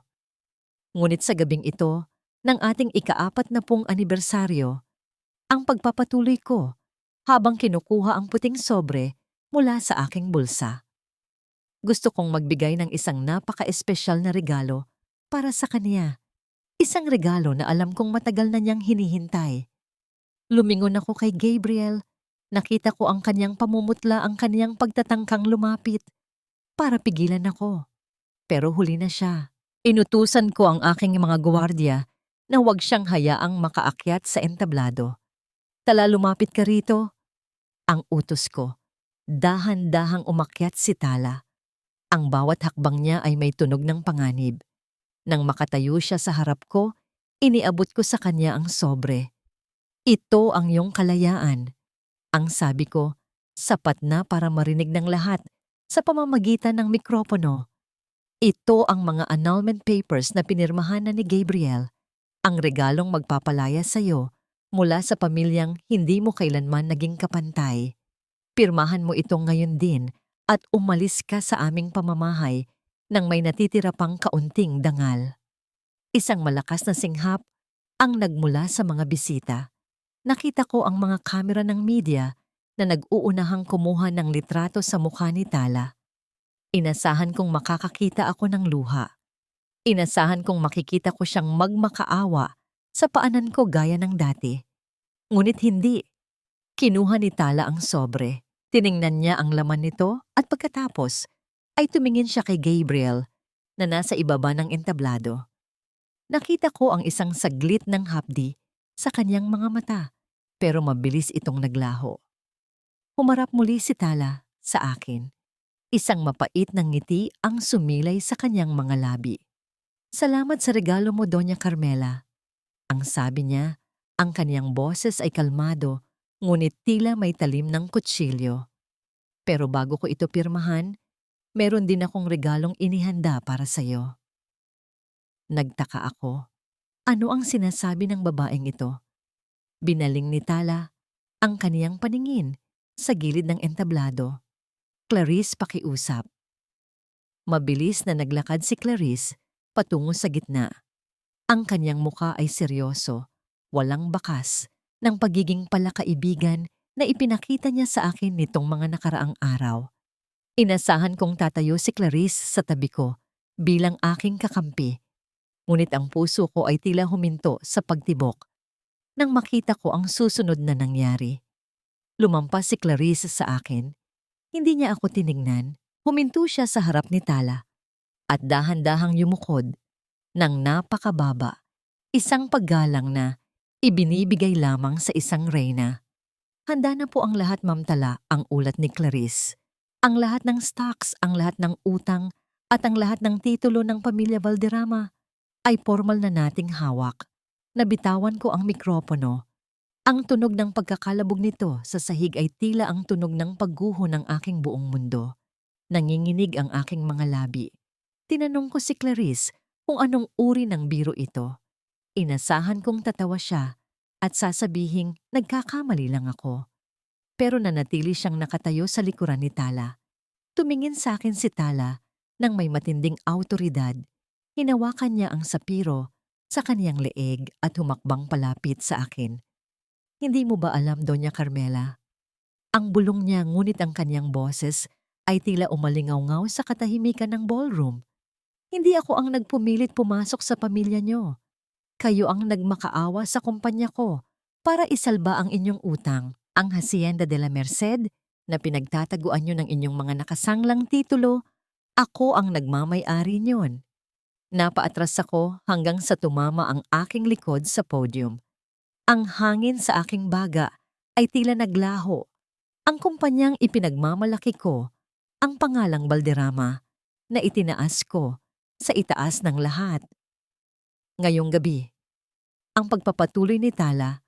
Speaker 1: Ngunit sa gabing ito, ng ating ika-40 anibersaryo, ang pagpapatuloy ko habang kinukuha ang puting sobre mula sa aking bulsa. Gusto kong magbigay ng isang napaka-espesyal na regalo para sa kanya. Isang regalo na alam kong matagal na niyang hinihintay. Lumingon ako kay Gabriel. Nakita ko ang kanyang pamumutla, ang kanyang pagtatangkang lumapit para pigilan ako. Pero huli na siya. Inutusan ko ang aking mga gwardiya na huwag siyang hayaang makaakyat sa entablado. Tala, lumapit ka rito. Ang utos ko. Dahan-dahang umakyat si Tala. Ang bawat hakbang niya ay may tunog ng panganib. Nang makatayo siya sa harap ko, iniabot ko sa kanya ang sobre. Ito ang iyong kalayaan. Ang sabi ko, sapat na para marinig ng lahat sa pamamagitan ng mikropono. Ito ang mga annulment papers na pinirmahan na ni Gabriel, ang regalong magpapalaya sa iyo mula sa pamilyang hindi mo kailanman naging kapantay. Pirmahan mo ito ngayon din at umalis ka sa aming pamamahay nang may natitira pang kaunting dangal. Isang malakas na singhap ang nagmula sa mga bisita. Nakita ko ang mga kamera ng media na nag-uunahang kumuha ng litrato sa mukha ni Tala. Inasahan kong makakakita ako ng luha. Inasahan kong makikita ko siyang magmakaawa sa paanan ko gaya ng dati. Ngunit hindi. Kinuha ni Tala ang sobre. Tiningnan niya ang laman nito at pagkatapos ay tumingin siya kay Gabriel na nasa ibaba ng entablado. Nakita ko ang isang saglit ng hapdi sa kanyang mga mata, pero mabilis itong naglaho. Humarap muli si Tala sa akin. Isang mapait na ngiti ang sumilay sa kanyang mga labi. "Salamat sa regalo mo, Doña Carmela." Ang sabi niya, ang kanyang boses ay kalmado, ngunit tila may talim ng kutsilyo. Pero bago ko ito pirmahan, meron din akong regalong inihanda para sa'yo. Nagtaka ako. Ano ang sinasabi ng babaeng ito? Binaling ni Tala ang kaniyang paningin sa gilid ng entablado. "Clarice, pakiusap." Mabilis na naglakad si Clarice patungo sa gitna. Ang kanyang muka ay seryoso, walang bakas, ng pagiging palakaibigan na ipinakita niya sa akin nitong mga nakaraang araw. Inasahan kong tatayo si Clarice sa tabi ko bilang aking kakampi, ngunit ang puso ko ay tila huminto sa pagtibok nang makita ko ang susunod na nangyari. Lumampas si Clarice sa akin. Hindi niya ako tiningnan. Huminto siya sa harap ni Tala at dahan-dahang yumukod ng napakababa. Isang paggalang na ibinibigay lamang sa isang reyna. "Handa na po ang lahat, Ma'am Tala," ang ulat ni Clarice. "Ang lahat ng stocks, ang lahat ng utang, at ang lahat ng titulo ng pamilya Valderrama ay formal na nating hawak." Nabitawan ko ang mikropono. Ang tunog ng pagkakalabog nito sa sahig ay tila ang tunog ng pagguho ng aking buong mundo. Nanginginig ang aking mga labi. Tinanong ko si Clarice kung anong uri ng biro ito. Inasahan kong tatawa siya at sasabihing nagkakamali lang ako. Pero nanatili siyang nakatayo sa likuran ni Tala. Tumingin sa akin si Tala nang may matinding awtoridad. Hinawakan niya ang sapiro sa kaniyang leeg at humakbang palapit sa akin. "Hindi mo ba alam, Doña Carmela?" Ang bulong niya, ngunit ang kaniyang boses ay tila umalingaw-ngaw sa katahimikan ng ballroom. "Hindi ako ang nagpumilit pumasok sa pamilya niyo. Kayo ang nagmakaawa sa kumpanya ko para isalba ang inyong utang. Ang Hacienda de la Merced na pinagtataguan niyo ng inyong mga nakasanglang titulo, ako ang nagmamay-ari niyon." Napaatras ako hanggang sa tumama ang aking likod sa podium. Ang hangin sa aking baga ay tila naglaho. Ang kumpanyang ipinagmamalaki ko, ang pangalang Valderrama, na itinaas ko sa itaas ng lahat. Ngayong gabi, ang pagpapatuloy ni Tala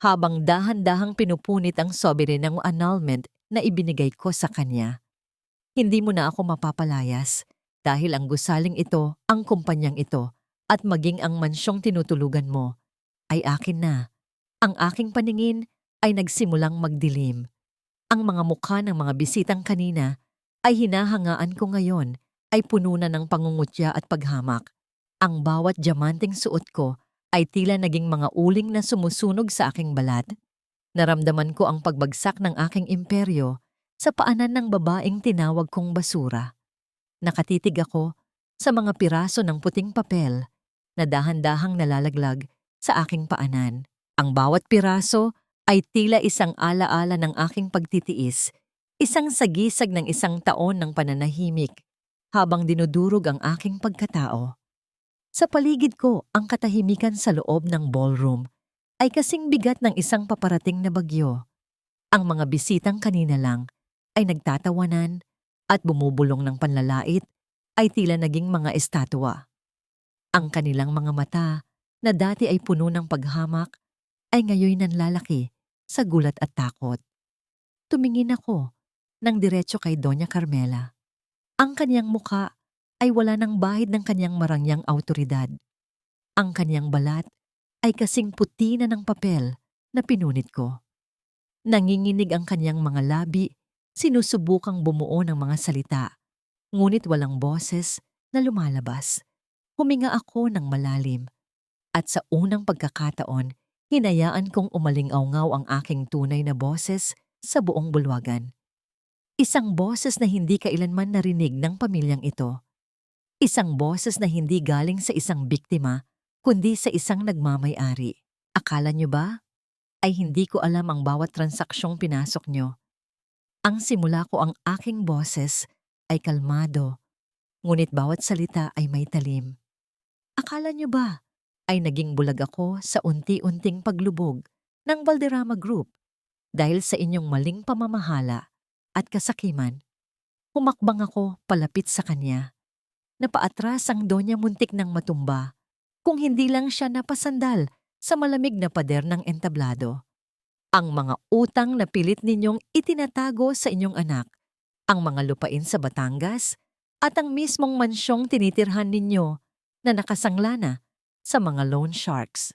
Speaker 1: habang dahan-dahang pinupunit ang soberanyang annulment na ibinigay ko sa kanya. "Hindi mo na ako mapapalayas dahil ang gusaling ito, ang kumpanyang ito, at maging ang mansyong tinutulugan mo ay akin na." Ang aking paningin ay nagsimulang magdilim. Ang mga mukha ng mga bisitang kanina ay hinahangaan ko ngayon ay puno na ng pangungutya at paghamak. Ang bawat diamanteng suot ko ay tila naging mga uling na sumusunog sa aking balat. Naramdaman ko ang pagbagsak ng aking imperyo sa paanan ng babaeng tinawag kong basura. Nakatitig ako sa mga piraso ng puting papel na dahan-dahang nalalaglag sa aking paanan. Ang bawat piraso ay tila isang alaala ng aking pagtitiis, isang sagisag ng isang taon ng pananahimik habang dinudurog ang aking pagkatao. Sa paligid ko, ang katahimikan sa loob ng ballroom ay kasing bigat ng isang paparating na bagyo. Ang mga bisitang kanina lang ay nagtatawanan at bumubulong ng panlalait ay tila naging mga estatwa. Ang kanilang mga mata na dati ay puno ng paghamak ay ngayon nanlalaki sa gulat at takot. Tumingin ako ng diretso kay Doña Carmela. Ang kanyang muka ay wala ng bahid ng kanyang marangyang awtoridad. Ang kanyang balat ay kasing puti na ng papel na pinunit ko. Nanginginig ang kanyang mga labi, sinusubukang bumuo ng mga salita, ngunit walang boses na lumalabas. Huminga ako ng malalim at sa unang pagkakataon, hinayaan kong umalingaw-ngaw ang aking tunay na boses sa buong bulwagan. Isang boses na hindi kailanman narinig ng pamilyang ito. Isang boses na hindi galing sa isang biktima, kundi sa isang nagmamay-ari. Akala niyo ba ay hindi ko alam ang bawat transaksyong pinasok niyo? Ang simula ko ang aking boses ay kalmado, ngunit bawat salita ay may talim. Akala niyo ba ay naging bulag ako sa unti-unting paglubog ng Valderrama Group dahil sa inyong maling pamamahala at kasakiman. Humakbang ako palapit sa kanya. Napaatras ang Donya muntik ng matumba kung hindi lang siya napasandal sa malamig na pader ng entablado. Ang mga utang na pilit ninyong itinatago sa inyong anak, ang mga lupain sa Batangas, at ang mismong mansyong tinitirhan ninyo na nakasangla na sa mga loan sharks.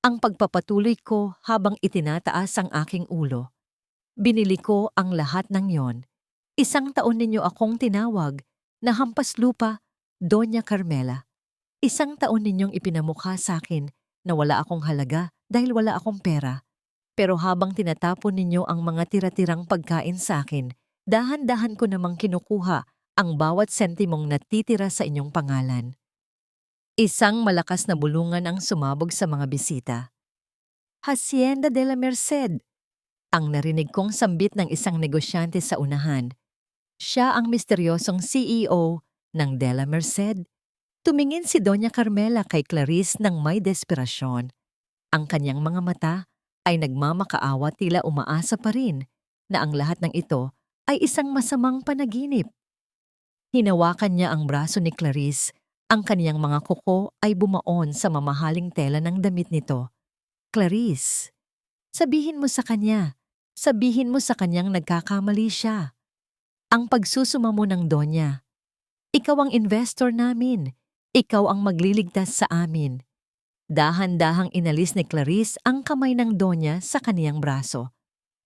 Speaker 1: Ang pagpapatuloy ko habang itinataas ang aking ulo. Binili ko ang lahat ng yon. 1 taon ninyo akong tinawag na hampas lupa, Doña Carmela. 1 taon ninyong ipinamukha sa akin na wala akong halaga dahil wala akong pera. Pero habang tinatapon ninyo ang mga tira-tirang pagkain sa akin, dahan-dahan ko namang kinukuha ang bawat sentimong natitira sa inyong pangalan. Isang malakas na bulungan ang sumabog sa mga bisita. Hacienda de la Merced, ang narinig kong sambit ng isang negosyante sa unahan. Siya ang misteryosong CEO ng De La Merced. Tumingin si Doña Carmela kay Clarice ng may desperasyon. Ang kanyang mga mata ay nagmamakaawa, tila umaasa pa rin na ang lahat ng ito ay isang masamang panaginip. Hinawakan niya ang braso ni Clarice. Ang kaniyang mga kuko ay bumaon sa mamahaling tela ng damit nito. Clarice, sabihin mo sa kanya. Sabihin mo sa kanyang nagkakamali siya. Ang pagsusuma mo ng Donya. Ikaw ang investor namin. Ikaw ang magliligtas sa amin. Dahan-dahang inalis ni Clarice ang kamay ng Donya sa kaniyang braso.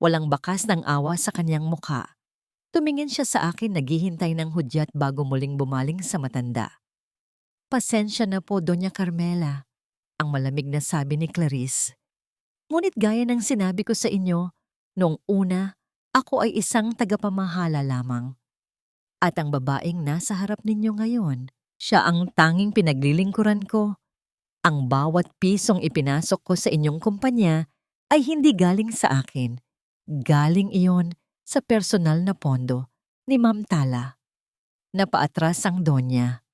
Speaker 1: Walang bakas ng awa sa kaniyang mukha. Tumingin siya sa akin, naghihintay ng hudyat bago muling bumaling sa matanda. Pasensya na po, Doña Carmela, ang malamig na sabi ni Clarice. Ngunit gaya ng sinabi ko sa inyo, noong una, ako ay isang tagapamahala lamang. At ang babaeng nasa harap ninyo ngayon, siya ang tanging pinaglilingkuran ko. Ang bawat pisong ipinasok ko sa inyong kumpanya ay hindi galing sa akin. Galing iyon sa personal na pondo ni Ma'am Tala. Napaatras ang Donya.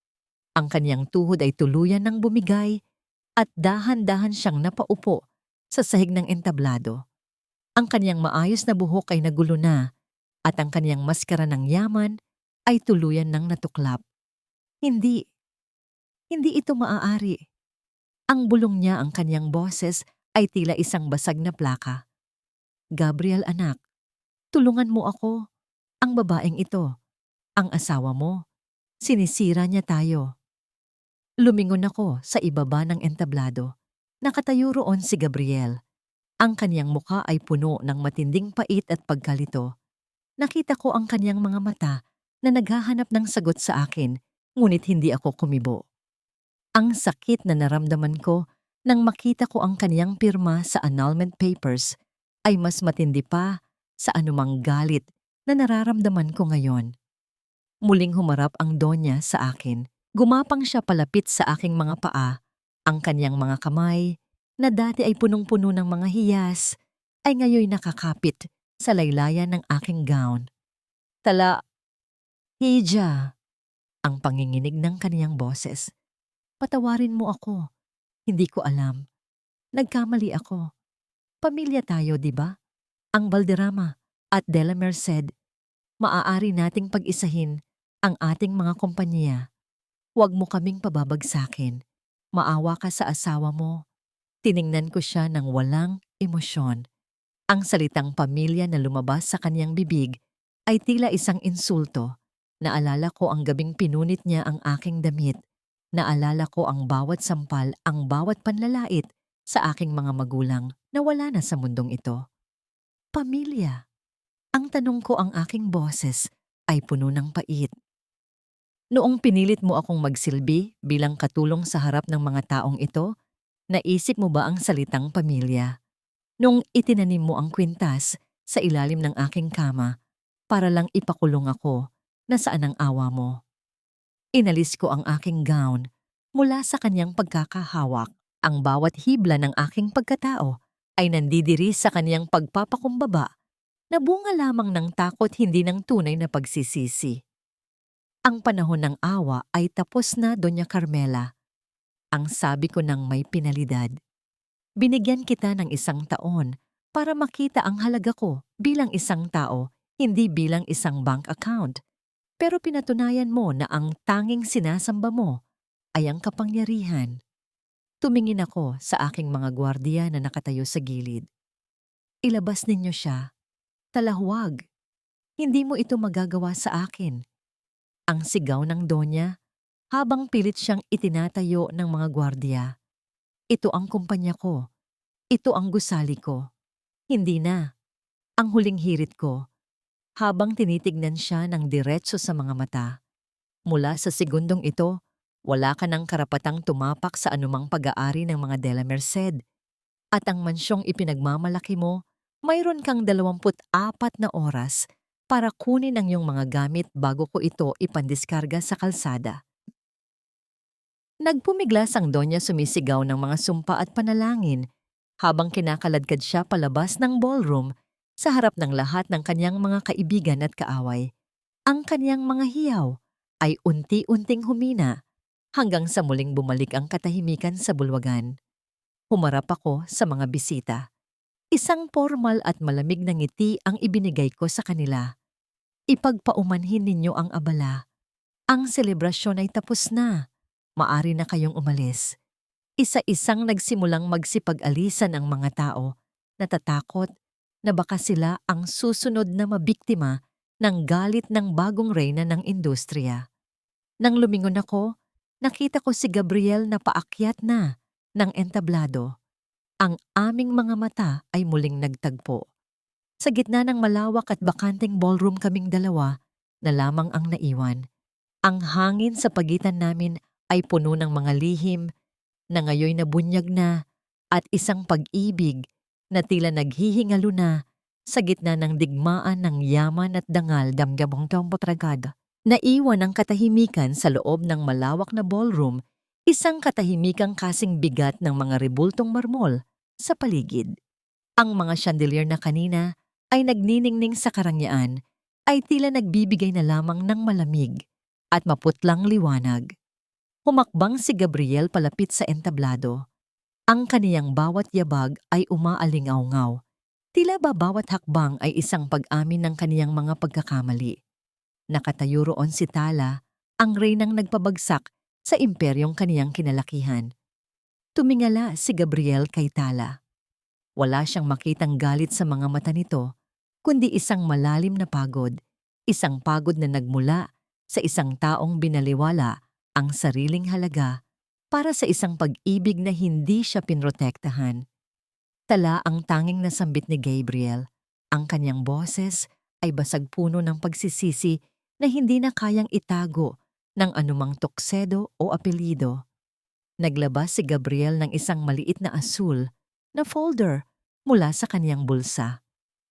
Speaker 1: Ang kanyang tuhod ay tuluyan ng bumigay at dahan-dahan siyang napaupo sa sahig ng entablado. Ang kanyang maayos na buhok ay nagulo na at ang kanyang maskara ng yaman ay tuluyan ng natuklap. Hindi ito maaari. Ang bulong niya, ang kanyang boses ay tila isang basag na plaka. Gabriel anak, tulungan mo ako. Ang babaeng ito, ang asawa mo, sinisira niya tayo. Lumingon ako sa ibaba ng entablado. Nakatayo roon si Gabriel. Ang kanyang mukha ay puno ng matinding pait at pagkalito. Nakita ko ang kanyang mga mata na naghahanap ng sagot sa akin, ngunit hindi ako kumibo. Ang sakit na naramdaman ko nang makita ko ang kaniyang pirma sa annulment papers ay mas matindi pa sa anumang galit na nararamdaman ko ngayon. Muling humarap ang Donya sa akin. Gumapang siya palapit sa aking mga paa. Ang kaniyang mga kamay, na dati ay punong-puno ng mga hiyas, ay ngayon nakakapit sa laylayan ng aking gown. Hija, ang panginginig ng kaniyang boses. Patawarin mo ako. Hindi ko alam. Nagkamali ako. Pamilya tayo, di ba? Ang Valderrama at De La Merced. Maaari nating pag-isahin ang ating mga kompanya. Huwag mo kaming pababagsakin. Maawa ka sa asawa mo. Tiningnan ko siya ng walang emosyon. Ang salitang pamilya na lumabas sa kanyang bibig ay tila isang insulto. Naalala ko ang gabing pinunit niya ang aking damit. Naalala ko ang bawat sampal, ang bawat panlalait sa aking mga magulang na wala na sa mundong ito. Pamilya. Ang tanong ko, ang aking boses ay puno ng pait. Noong pinilit mo akong magsilbi bilang katulong sa harap ng mga taong ito, naisip mo ba ang salitang pamilya? Noong itinanim mo ang kwintas sa ilalim ng aking kama para lang ipakulong ako, nasaan ang awa mo? Inalis ko ang aking gown mula sa kanyang pagkakahawak. Ang bawat hibla ng aking pagkatao ay nandidiri sa kanyang pagpapakumbaba na bunga lamang ng takot, hindi ng tunay na pagsisisi. Ang panahon ng awa ay tapos na, Doña Carmela. Ang sabi ko ng may pinalidad. Binigyan kita ng 1 taon para makita ang halaga ko bilang isang tao, hindi bilang isang bank account. Pero pinatunayan mo na ang tanging sinasamba mo ay ang kapangyarihan. Tumingin ako sa aking mga gwardiya na nakatayo sa gilid. Ilabas ninyo siya. Talahwag. Hindi mo ito magagawa sa akin. Ang sigaw ng donya habang pilit siyang itinatayo ng mga gwardiya. Ito ang kumpanya ko. Ito ang gusali ko. Hindi na. Ang huling hirit ko. Habang tinitignan siya ng diretso sa mga mata. Mula sa segundong ito, wala ka ng karapatang tumapak sa anumang pag-aari ng mga De La Merced. At ang mansyong ipinagmamalaki mo, mayroon kang 24 na oras para kunin ang iyong mga gamit bago ko ito ipandiskarga sa kalsada. Nagpumiglas ang donya sumisigaw ng mga sumpa at panalangin habang kinakaladkad siya palabas ng ballroom sa harap ng lahat ng kanyang mga kaibigan at kaaway. Ang kanyang mga hiyaw ay unti-unting humina hanggang sa muling bumalik ang katahimikan sa bulwagan. Humarap ako sa mga bisita. Isang formal at malamig na ngiti ang ibinigay ko sa kanila. Ipagpaumanhin ninyo ang abala. Ang selebrasyon ay tapos na. Maari na kayong umalis. Isa-isang nagsimulang magsipag-alisan ang mga tao, natatakot na baka sila ang susunod na mabiktima ng galit ng bagong reyna ng industriya. Nang lumingon ako, nakita ko si Gabriel na paakyat na ng entablado. Ang aming mga mata ay muling nagtagpo. Sa gitna ng malawak at bakanteng ballroom kaming dalawa na lamang ang naiwan. Ang hangin sa pagitan namin ay puno ng mga lihim na ngayoy nabunyag na at isang pag-ibig na tila naghihingalo na sa gitna ng digmaan ng yaman at dangal damgabong tampotragada. Naiwan ang katahimikan sa loob ng malawak na ballroom, isang katahimikang kasing bigat ng mga rebultong marmol sa paligid. Ang mga chandelier na kanina ay nagniningning sa karangyaan ay tila nagbibigay na lamang ng malamig at maputlang liwanag. Humakbang si Gabriel palapit sa entablado. Ang kaniyang bawat yabag ay umaalingaw-ngaw. Tila ba bawat hakbang ay isang pag-amin ng kaniyang mga pagkakamali. Nakatayo roon si Tala, ang reynang nagpabagsak sa imperyong kaniyang kinalakihan. Tumingala si Gabriel kay Tala. Wala siyang makitang galit sa mga mata nito, kundi isang malalim na pagod, isang pagod na nagmula sa isang taong binaliwala ang sariling halaga para sa isang pag-ibig na hindi siya pinrotektahan. Tala ang tanging nasambit ni Gabriel. Ang kanyang boses ay basag puno ng pagsisisi na hindi na kayang itago ng anumang tuksedo o apelyido. Naglabas si Gabriel ng isang maliit na asul na folder mula sa kaniyang bulsa.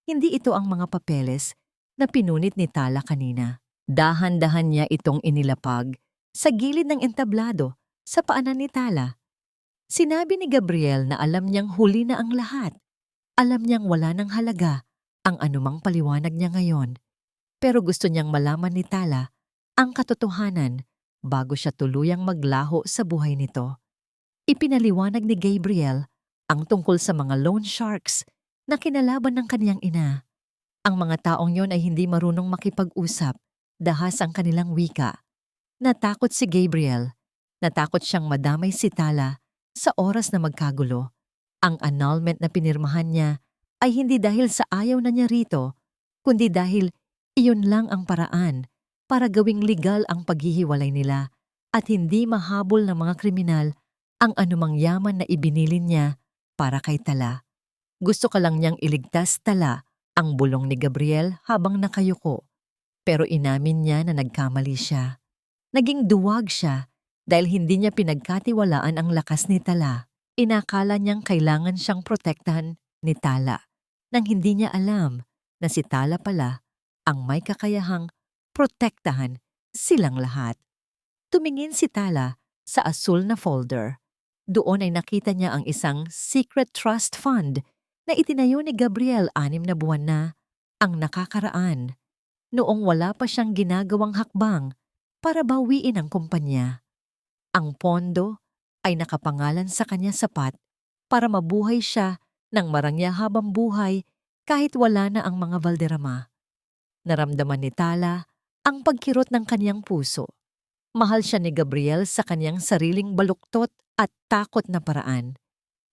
Speaker 1: Hindi ito ang mga papeles na pinunit ni Tala kanina. Dahan-dahan niya itong inilapag sa gilid ng entablado sa paanan ni Tala. Sinabi ni Gabriel na alam niyang huli na ang lahat. Alam niyang wala ng halaga ang anumang paliwanag niya ngayon. Pero gusto niyang malaman ni Tala ang katotohanan bago siya tuluyang maglaho sa buhay nito. Ipinaliwanag ni Gabriel ang tungkol sa mga loan sharks na kinalaban ng kaniyang ina. Ang mga taong yon ay hindi marunong makipag-usap, dahas ang kanilang wika. Natakot si Gabriel. Natakot siyang madamay si Tala sa oras na magkagulo. Ang annulment na pinirmahan niya ay hindi dahil sa ayaw na niya rito, kundi dahil iyon lang ang paraan para gawing legal ang paghihiwalay nila at hindi mahabol ng mga kriminal ang anumang yaman na ibinilin niya para kay Tala. Gusto ka lang niyang iligtas, Tala, ang bulong ni Gabriel habang nakayuko. Pero inamin niya na nagkamali siya. Naging duwag siya dahil hindi niya pinagkatiwalaan ang lakas ni Tala. Inakala niyang kailangan siyang protektahan ni Tala nang hindi niya alam na si Tala pala ang may kakayahang protektahan silang lahat. Tumingin si Tala sa asul na folder. Doon ay nakita niya ang isang secret trust fund na itinayo ni Gabriel 6 na buwan na ang nakakaraan. Noong wala pa siyang ginagawang hakbang para bawiin ang kumpanya. Ang pondo ay nakapangalan sa kanya sapat para mabuhay siya ng marangya habang buhay kahit wala na ang mga Valderrama. Naramdaman ni Tala ang pagkirot ng kanyang puso. Mahal siya ni Gabriel sa kanyang sariling baluktot at takot na paraan.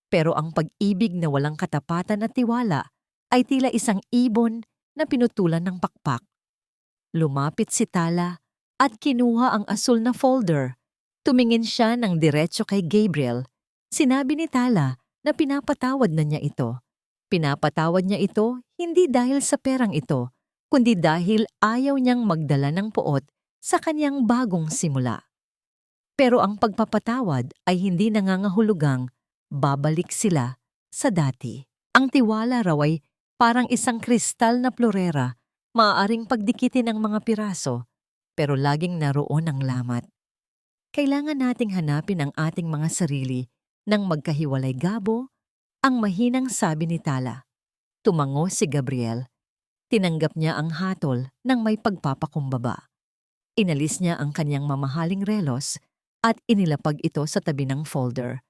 Speaker 1: Pero ang pag-ibig na walang katapatan at tiwala ay tila isang ibon na pinutulan ng pakpak. Lumapit si Tala at kinuha ang asul na folder. Tumingin siya ng diretso kay Gabriel. Sinabi ni Tala na pinapatawad na niya ito. Pinapatawad niya ito hindi dahil sa perang ito, kundi dahil ayaw niyang magdala ng puot sa kanyang bagong simula. Pero ang pagpapatawad ay hindi nangangahulugang babalik sila sa dati. Ang tiwala raw ay parang isang kristal na plorera, maaaring pagdikitin ng mga piraso, pero laging naroon ang lamat. Kailangan nating hanapin ang ating mga sarili nang magkahiwalay gabo, ang mahinang sabi ni Tala. Tumango si Gabriel. Tinanggap niya ang hatol ng may pagpapakumbaba. Inalis niya ang kanyang mamahaling relos at inilapag ito sa tabi ng folder.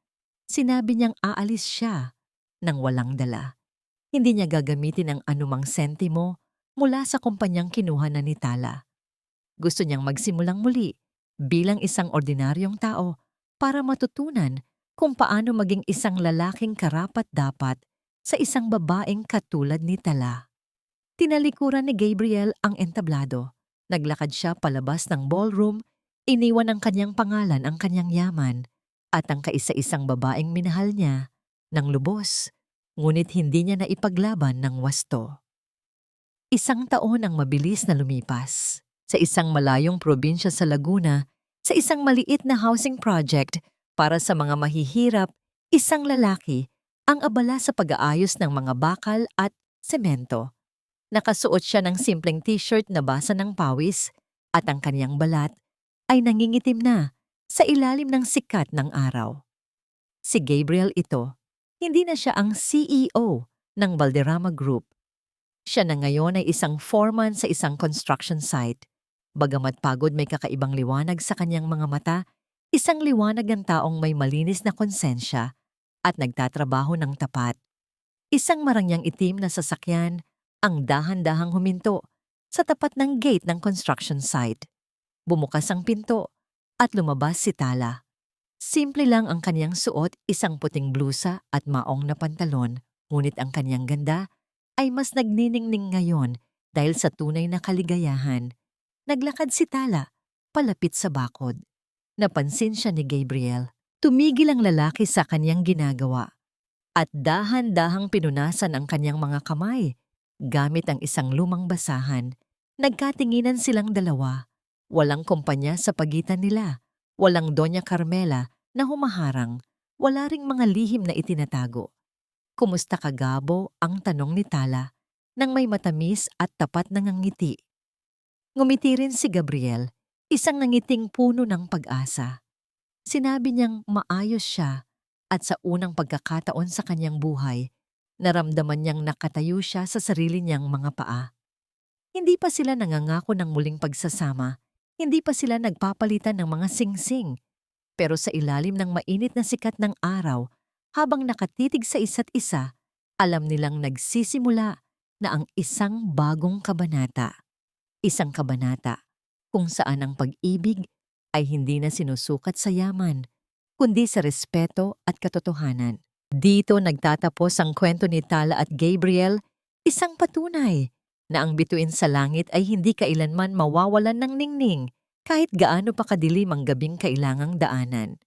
Speaker 1: Sinabi niyang aalis siya nang walang dala. Hindi niya gagamitin ang anumang sentimo mula sa kumpanyang kinuha na ni Tala. Gusto niyang magsimulang muli bilang isang ordinaryong tao para matutunan kung paano maging isang lalaking karapat-dapat sa isang babaeng katulad ni Tala. Tinalikuran ni Gabriel ang entablado. Naglakad siya palabas ng ballroom, iniwan ang kanyang pangalan ang kanyang yaman at ang kaisa-isang babaeng minahal niya ng lubos, ngunit hindi niya naipaglaban ng wasto. Isang taon ang mabilis na lumipas. Sa isang malayong probinsya sa Laguna, sa isang maliit na housing project para sa mga mahihirap, isang lalaki ang abala sa pag-aayos ng mga bakal at semento. Nakasuot siya ng simpleng t-shirt na basa ng pawis at ang kanyang balat ay nangingitim na sa ilalim ng sikat ng araw. Si Gabriel ito, hindi na siya ang CEO ng Valderrama Group. Siya na ngayon ay isang foreman sa isang construction site. Bagamat pagod may kakaibang liwanag sa kanyang mga mata, isang liwanag ng taong may malinis na konsensya at nagtatrabaho ng tapat. Isang marangyang itim na sasakyan ang dahan-dahang huminto sa tapat ng gate ng construction site. Bumukas ang pinto at lumabas si Tala. Simple lang ang kanyang suot, isang puting blusa at maong na pantalon, ngunit ang kanyang ganda ay mas nagniningning ngayon dahil sa tunay na kaligayahan. Naglakad si Tala palapit sa bakod. Napansin siya ni Gabriel. Tumigil ang lalaki sa kanyang ginagawa at dahan-dahang pinunasan ang kanyang mga kamay gamit ang isang lumang basahan. Nagkatinginan silang dalawa. Walang kumpanya sa pagitan nila. Walang Doña Carmela na humaharang. Wala ring mga lihim na itinatago. Kumusta ka, Gabo? Ang tanong ni Tala nang may matamis at tapat na ngiti. Ngumiti rin si Gabriel, isang nangiting puno ng pag-asa. Sinabi niyang maayos siya at sa unang pagkakataon sa kanyang buhay, naramdaman niyang nakatayo siya sa sarili niyang mga paa. Hindi pa sila nangangako ng muling pagsasama, hindi pa sila nagpapalitan ng mga singsing. Pero sa ilalim ng mainit na sikat ng araw, habang nakatitig sa isa't isa, alam nilang nagsisimula na ang isang bagong kabanata. Isang kabanata kung saan ang pag-ibig ay hindi na sinusukat sa yaman, kundi sa respeto at katotohanan. Dito nagtatapos ang kwento ni Tala at Gabriel, isang patunay na ang bituin sa langit ay hindi kailanman mawawalan ng ningning kahit gaano pa kadilim ang gabing kailangang daanan.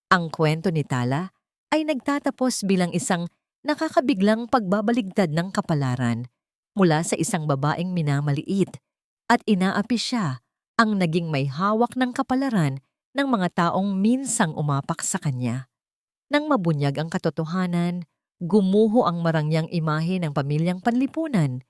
Speaker 1: Ang kwento ni Tala ay nagtatapos bilang isang nakakabiglang pagbabaligtad ng kapalaran mula sa isang babaeng minamaliit at inaapi siya ang naging may hawak ng kapalaran ng mga taong minsang umapak sa kanya. Nang mabunyag ang katotohanan, gumuho ang marangyang imahe ng pamilyang panlipunan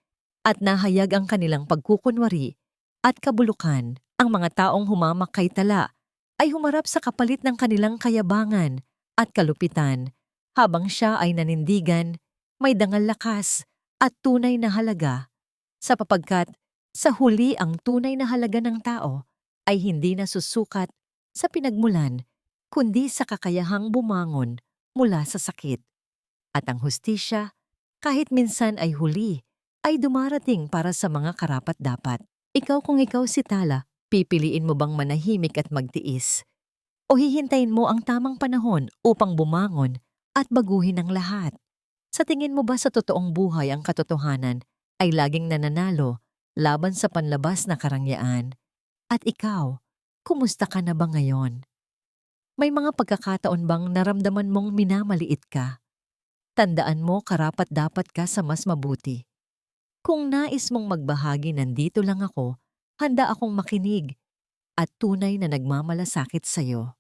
Speaker 1: at nahayag ang kanilang pagkukunwari at kabulukan. Ang mga taong humamak kay Tala ay humarap sa kapalit ng kanilang kayabangan at kalupitan habang siya ay nanindigan, may dangal lakas at tunay na halaga. Sapagkat sa huli ang tunay na halaga ng tao ay hindi nasusukat sa pinagmulan kundi sa kakayahang bumangon mula sa sakit. At ang hustisya, kahit minsan ay huli, ay dumarating para sa mga karapat-dapat. Ikaw kung ikaw si Tala, pipiliin mo bang manahimik at magtiis? O hihintayin mo ang tamang panahon upang bumangon at baguhin ang lahat? Sa tingin mo ba sa totoong buhay ang katotohanan ay laging nananalo laban sa panlabas na karangyaan? At ikaw, kumusta ka na ba ngayon? May mga pagkakataon bang naramdaman mong minamaliit ka? Tandaan mo karapat-dapat ka sa mas mabuti. Kung nais mong magbahagi, nandito lang ako, handa akong makinig at tunay na nagmamalasakit sa'yo.